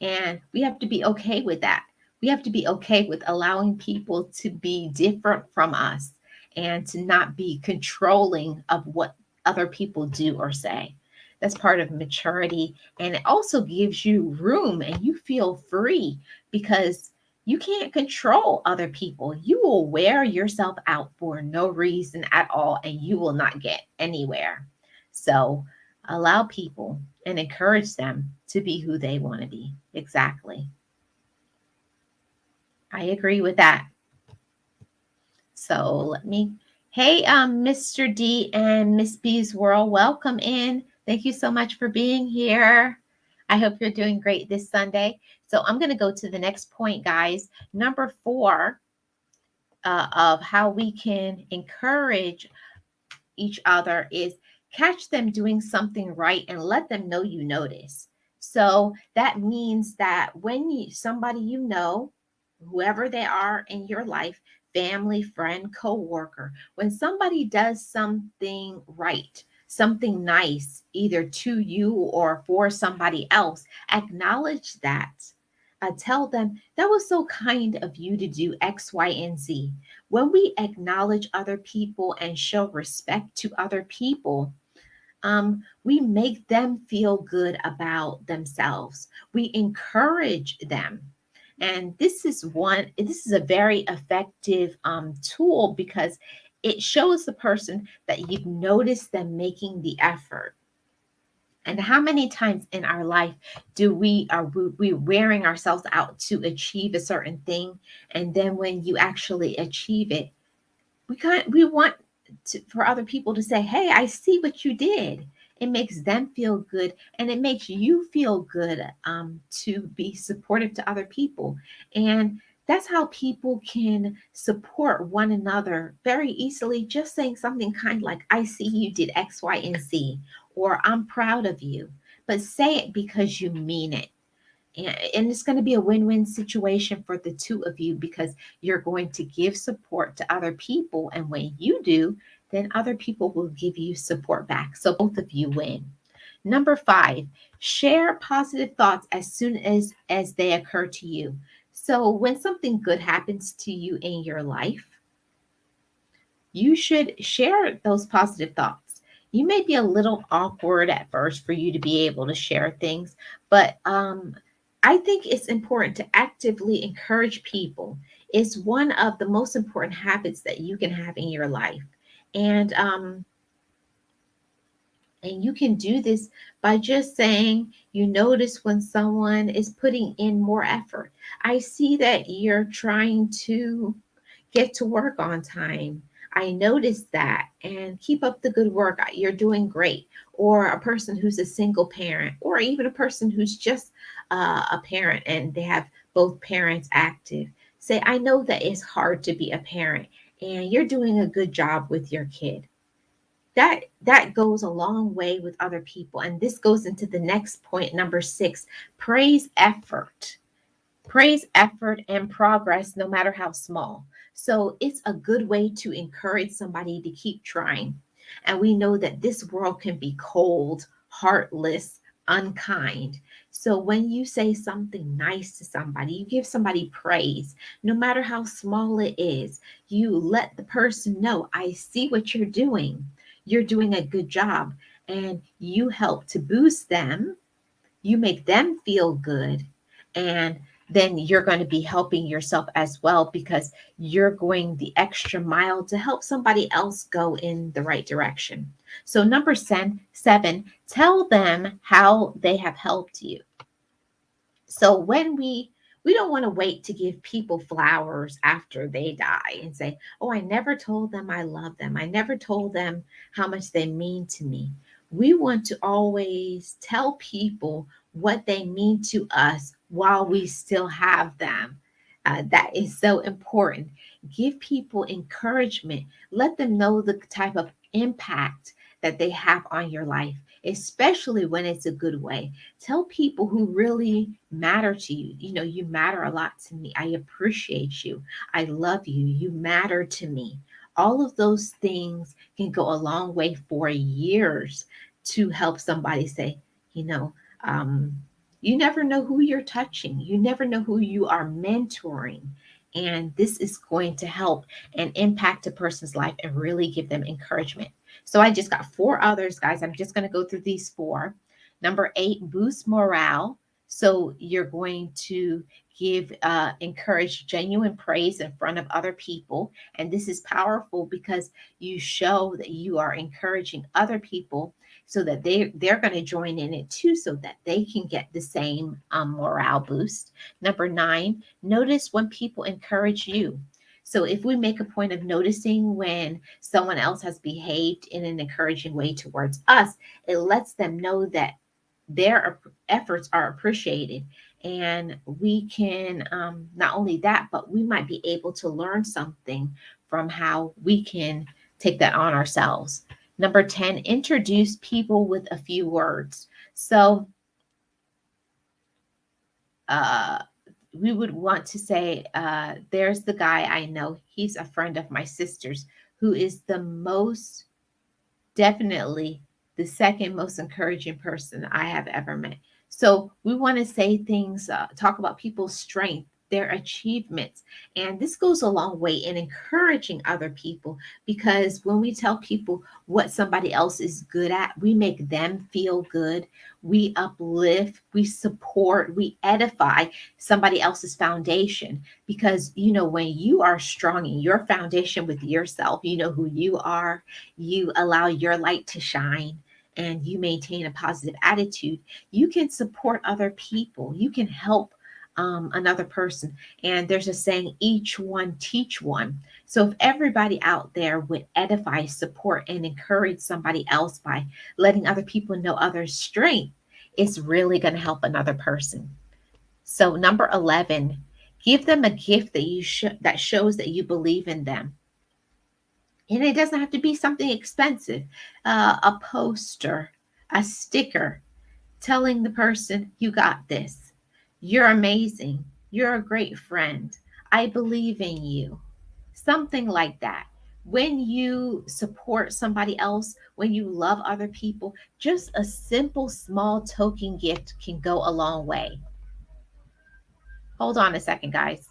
And we have to be okay with that. We have to be okay with allowing people to be different from us and to not be controlling of what other people do or say. That's part of maturity. And it also gives you room and you feel free because you can't control other people. You will wear yourself out for no reason at all and you will not get anywhere. So, allow people and encourage them to be who they want to be. Exactly. I agree with that. So let me, hey, Mr. D and Miss B's World, welcome in. Thank you so much for being here. I hope you're doing great this Sunday. So I'm going to go to the next point, guys. Number 4, of how we can encourage each other is catch them doing something right and let them know you notice. So that means that when somebody whoever they are in your life, family, friend, coworker, when somebody does something right, something nice, either to you or for somebody else, acknowledge that. Tell them that was so kind of you to do X, Y, and Z. When we acknowledge other people and show respect to other people, we make them feel good about themselves. We encourage them. And this is a very effective tool because it shows the person that you've noticed them making the effort. And how many times in our life do we wearing ourselves out to achieve a certain thing, and then when you actually achieve it, we want for other people to say, "Hey, I see what you did." It makes them feel good, and it makes you feel good to be supportive to other people, and that's how people can support one another very easily. Just saying something kind like, "I see you did X, Y, and Z," or "I'm proud of you," but say it because you mean it. And it's going to be a win-win situation for the two of you because you're going to give support to other people, and when you do, then other people will give you support back, so both of you win. Number 5, share positive thoughts as soon as they occur to you. So when something good happens to you in your life, you should share those positive thoughts. You may be a little awkward at first for you to be able to share things, but I think it's important to actively encourage people. It's one of the most important habits that you can have in your life. And and you can do this by just saying you notice when someone is putting in more effort. I see that you're trying to get to work on time. I noticed that, and keep up the good work. You're doing great. Or a person who's a single parent, or even a person who's just a parent and they have both parents active. Say, I know that it's hard to be a parent, and you're doing a good job with your kid. That goes a long way with other people. And this goes into the next point, number 6, praise effort. Praise effort and progress, no matter how small. So it's a good way to encourage somebody to keep trying. And we know that this world can be cold, heartless, unkind. So when you say something nice to somebody, you give somebody praise, no matter how small it is, you let the person know, I see what you're doing. You're doing a good job. And you help to boost them, you make them feel good, and then you're going to be helping yourself as well because you're going the extra mile to help somebody else go in the right direction. So number 7, tell them how they have helped you. So when we don't want to wait to give people flowers after they die and say, "Oh, I never told them I love them. I never told them how much they mean to me." We want to always tell people what they mean to us while we still have them. That is so important. Give people encouragement. Let them know the type of impact that they have on your life, especially when it's a good way. Tell people who really matter to you. You know, you matter a lot to me. I appreciate you. I love you. You matter to me. All of those things can go a long way for years to help somebody say, you know, um, you never know who you're touching, you never know who you are mentoring. And this is going to help and impact a person's life and really give them encouragement. So I just got 4 others, guys. I'm just going to go through these 4. Number 8, boost morale. So you're going to encourage genuine praise in front of other people. And this is powerful because you show that you are encouraging other people so that they're going to join in it too, so that they can get the same morale boost. Number 9, notice when people encourage you. So if we make a point of noticing when someone else has behaved in an encouraging way towards us, it lets them know that their efforts are appreciated. And we can, not only that, but we might be able to learn something from how we can take that on ourselves. Number 10, introduce people with a few words. So, uh, we would want to say, there's the guy I know. He's a friend of my sister's who is the most definitely the second most encouraging person I have ever met. So we want to say things, talk about people's strength, their achievements. And this goes a long way in encouraging other people because when we tell people what somebody else is good at, we make them feel good. We uplift, we support, we edify somebody else's foundation because, when you are strong in your foundation with yourself, you know who you are, you allow your light to shine, and you maintain a positive attitude, you can support other people. You can help another person. And there's a saying, each one teach one. So if everybody out there would edify, support, and encourage somebody else by letting other people know others' strength, it's really going to help another person. So number 11, give them a gift that shows that you believe in them. And it doesn't have to be something expensive. A poster, a sticker telling the person, you got this. You're amazing. You're a great friend. I believe in you. Something like that. When you support somebody else, when you love other people, just a simple, small token gift can go a long way. Hold on a second, guys.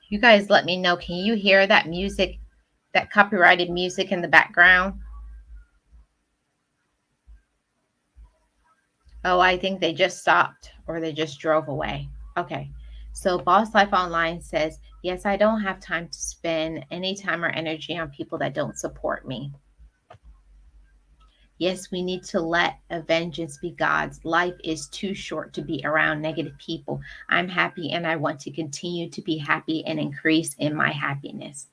You guys let me know. Can you hear that music, that copyrighted music in the background? Oh, I think they just stopped or they just drove away. Okay. So Boss Life Online says, yes, I don't have time to spend any time or energy on people that don't support me. Yes, we need to let a vengeance be God's. Life is too short to be around negative people. I'm happy and I want to continue to be happy and increase in my happiness.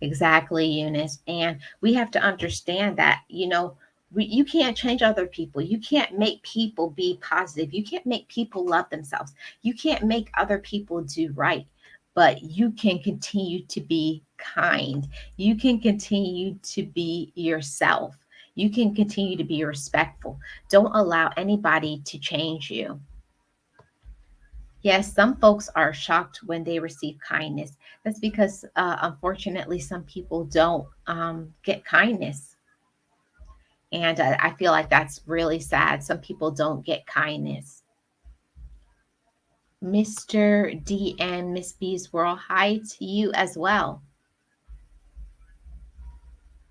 Exactly, Eunice. And we have to understand that, you can't change other people. You can't make people be positive. You can't make people love themselves. You can't make other people do right. But you can continue to be kind. You can continue to be yourself. You can continue to be respectful. Don't allow anybody to change you. Yes, some folks are shocked when they receive kindness. That's because, unfortunately, some people don't get kindness. And I feel like that's really sad. Some people don't get kindness. Mr. D and Miss B's World, hi to you as well.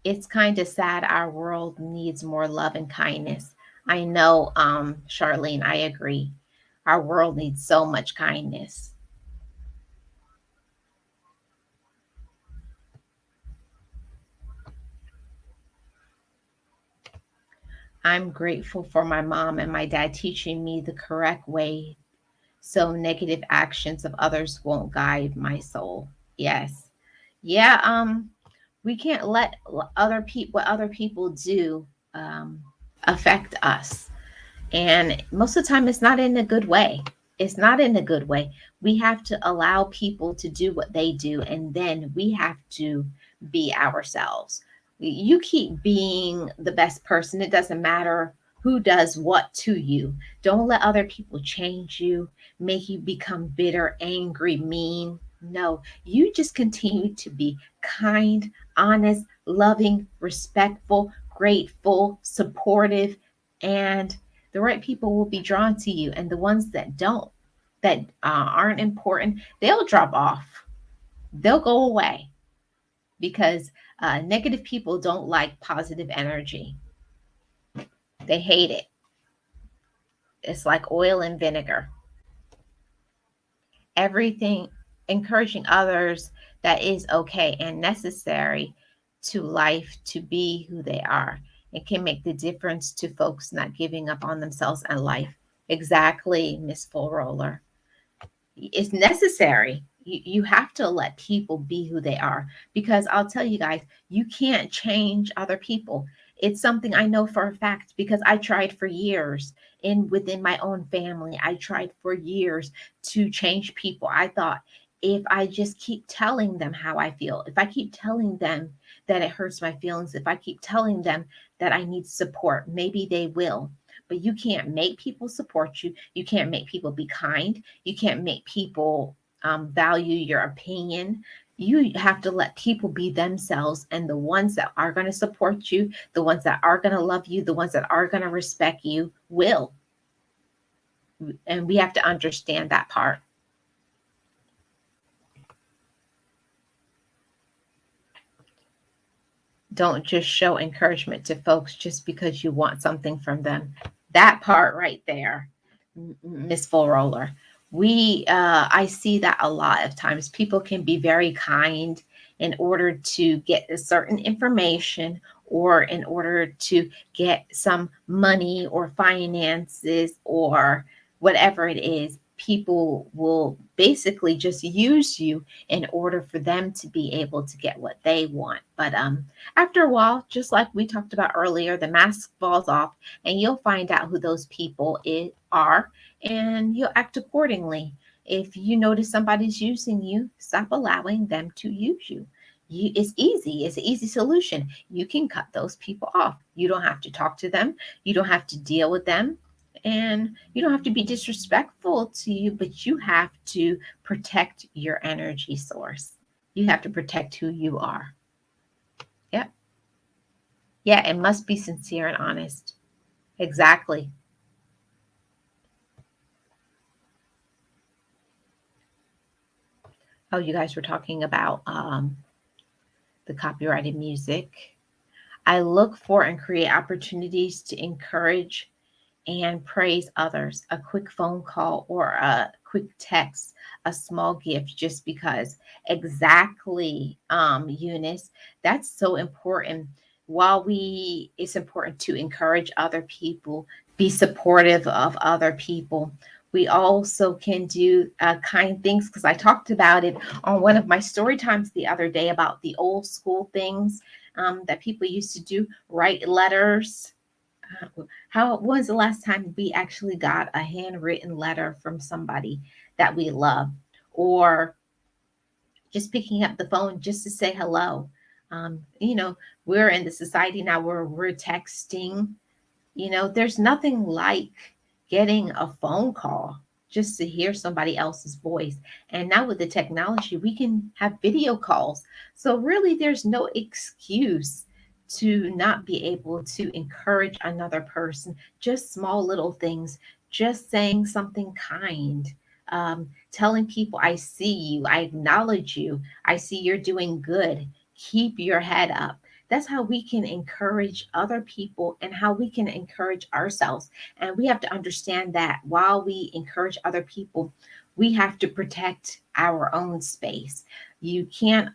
It's kind of sad. Our world needs more love and kindness. I know, Charlene, I agree. Our world needs so much kindness. I'm grateful for my mom and my dad teaching me the correct way so negative actions of others won't guide my soul. Yes. Yeah, we can't let other people what other people do um affect us. And most of the time it's not in a good way. It's not in a good way. We have to allow people to do what they do, and then we have to be ourselves. You keep being the best person. It doesn't matter who does what to you. Don't let other people change you, make you become bitter, angry, mean. No, you just continue to be kind, honest, loving, respectful, grateful, supportive, and the right people will be drawn to you. And the ones that don't, that aren't important, they'll drop off, they'll go away because negative people don't like positive energy. They hate it. It's like oil and vinegar. Everything, encouraging others that is okay and necessary to life to be who they are. It can make the difference to folks not giving up on themselves and life. Exactly, Miss Full Roller. It's necessary. You have to let people be who they are because I'll tell you guys, you can't change other people. It's something I know for a fact because I tried for years in within my own family. I tried for years to change people. I thought if I just keep telling them how I feel, if I keep telling them that it hurts my feelings, if I keep telling them that I need support, maybe they will. But you can't make people support you. You can't make people be kind. You can't make people value your opinion. You have to let people be themselves, and the ones that are going to support you, the ones that are going to love you, the ones that are going to respect you will. And we have to understand that part. Don't just show encouragement to folks just because you want something from them. That part right there, Miss Full Roller. I see that a lot of times. People can be very kind in order to get a certain information or in order to get some money or finances or whatever it is. People will basically just use you in order for them to be able to get what they want. But after a while, just like we talked about earlier, the mask falls off and you'll find out who those people are and you'll act accordingly. If you notice somebody's using you, stop allowing them to use you. It's easy. It's an easy solution. You can cut those people off. You don't have to talk to them. You don't have to deal with them. And you don't have to be disrespectful to you, but you have to protect your energy source. You have to protect who you are. Yep. Yeah, it must be sincere and honest. Exactly. Oh, you guys were talking about the copyrighted music. I look for and create opportunities to encourage and praise others. A quick phone call or a quick text, a small gift, just because. Exactly, Eunice. That's so important. While it's important to encourage other people, be supportive of other people. We also can do kind things because I talked about it on one of my story times the other day about the old school things that people used to do, write letters. How was the last time we actually got a handwritten letter from somebody that we love, or just picking up the phone just to say hello? You know, we're in the society now where we're texting. There's nothing like getting a phone call just to hear somebody else's voice. And now with the technology, we can have video calls. So really, there's no excuse to not be able to encourage another person. Just small little things, just saying something kind. Telling people, I see you, I acknowledge you, I see you're doing good. Keep your head up. That's how we can encourage other people and how we can encourage ourselves. And we have to understand that while we encourage other people, we have to protect our own space. You can't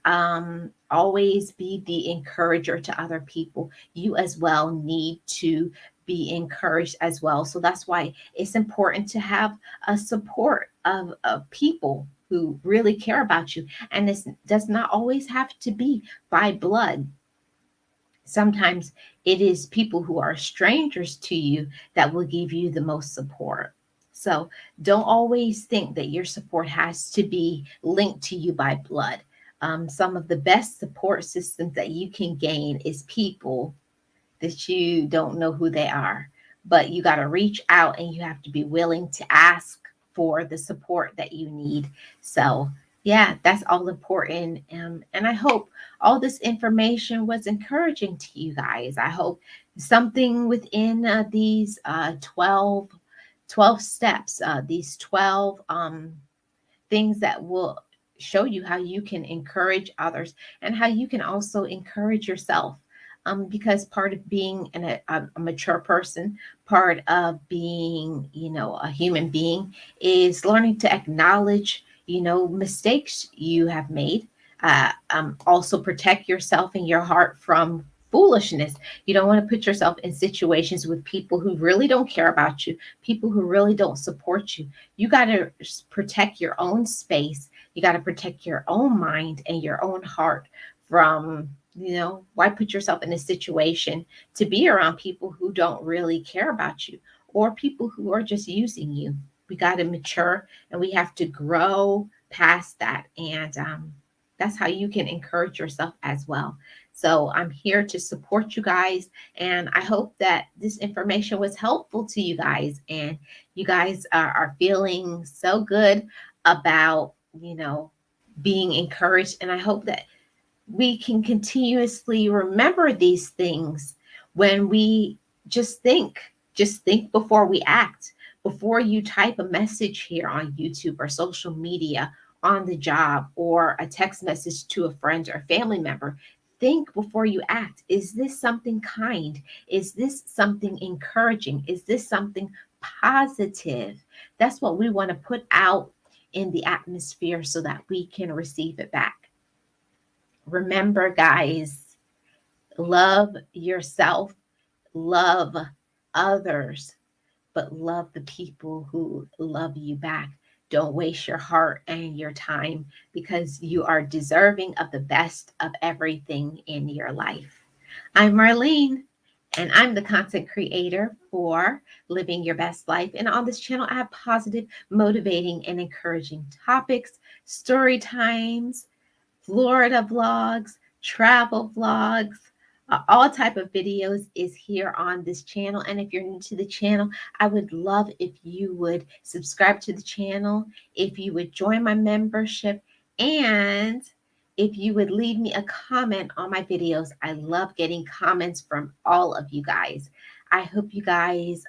always be the encourager to other people. You as well need to be encouraged as well. So that's why it's important to have a support of people who really care about you. And this does not always have to be by blood. Sometimes it is people who are strangers to you that will give you the most support. So don't always think that your support has to be linked to you by blood. Some of the best support systems that you can gain is people that you don't know who they are, but you got to reach out and you have to be willing to ask for the support that you need. So, yeah, that's all important. And I hope all this information was encouraging to you guys. I hope something within these 12 steps, these 12 things that will show you how you can encourage others and how you can also encourage yourself. Because part of being a mature person, part of being, a human being is learning to acknowledge, mistakes you have made. Also protect yourself and your heart from foolishness. You don't want to put yourself in situations with people who really don't care about you, people who really don't support you. You got to protect your own space. You got to protect your own mind and your own heart from, why put yourself in a situation to be around people who don't really care about you or people who are just using you. We got to mature and we have to grow past that. And that's how you can encourage yourself as well. So I'm here to support you guys. And I hope that this information was helpful to you guys. And you guys are feeling so good about, being encouraged. And I hope that we can continuously remember these things when we just think before we act. Before you type a message here on YouTube or social media, on the job, or a text message to a friend or family member, think before you act. Is this something kind? Is this something encouraging? Is this something positive? That's what we want to put out in the atmosphere so that we can receive it back. Remember, guys, love yourself, love others, but love the people who love you back. Don't waste your heart and your time because you are deserving of the best of everything in your life. I'm Marlene, and I'm the content creator for Living Your Best Life. And on this channel, I have positive, motivating, and encouraging topics, story times, Florida vlogs, travel vlogs, all type of videos is here on this channel. And if you're new to the channel, I would love if you would subscribe to the channel, if you would join my membership, and if you would leave me a comment on my videos. I love getting comments from all of you guys. I hope you guys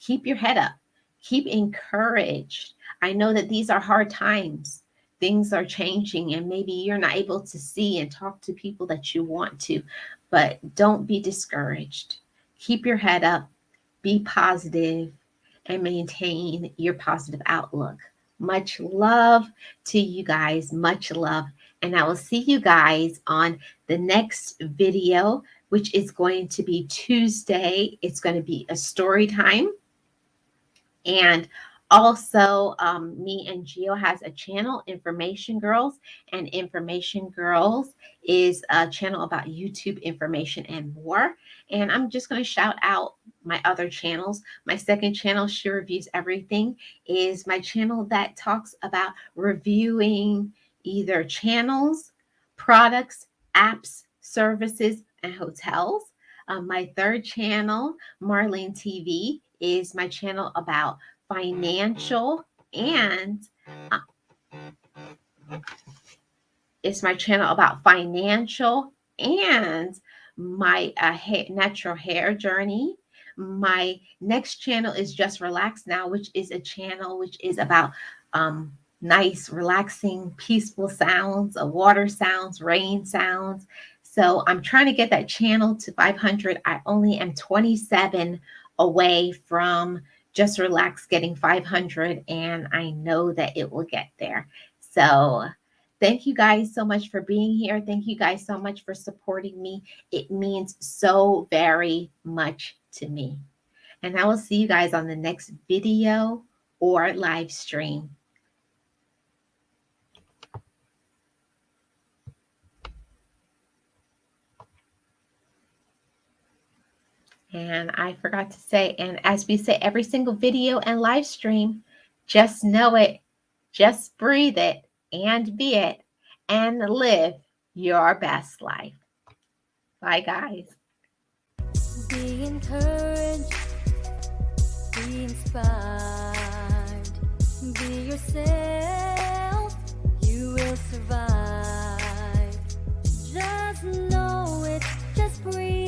keep your head up, keep encouraged. I know that these are hard times. Things are changing, and maybe you're not able to see and talk to people that you want to, but don't be discouraged. Keep your head up, be positive, and maintain your positive outlook. Much love to you guys, much love. And I will see you guys on the next video, which is going to be Tuesday. It's going to be a story time. And also, me and Gio has a channel, Information Girls, and Information Girls is a channel about YouTube information and more. And I'm just going to shout out my other channels. My second channel, She Reviews Everything, is my channel that talks about reviewing either channels, products, apps, services, and hotels. My third channel, Marlene TV, is my channel about financial and uh, it's my channel about financial and my natural hair journey. My next channel is Just Relax Now, which is a channel which is about nice, relaxing, peaceful sounds, water sounds, rain sounds. So I'm trying to get that channel to 500. I only am 27 away from Just Relax getting 500, and I know that it will get there. So thank you guys so much for being here. Thank you guys so much for supporting me. It means so very much to me. And I will see you guys on the next video or live stream. And I forgot to say, and as we say every single video and live stream, just know it, just breathe it, and be it, and live your best life. Bye, guys. Be encouraged, Be inspired. Be yourself. You will survive. Just know it. Just breathe.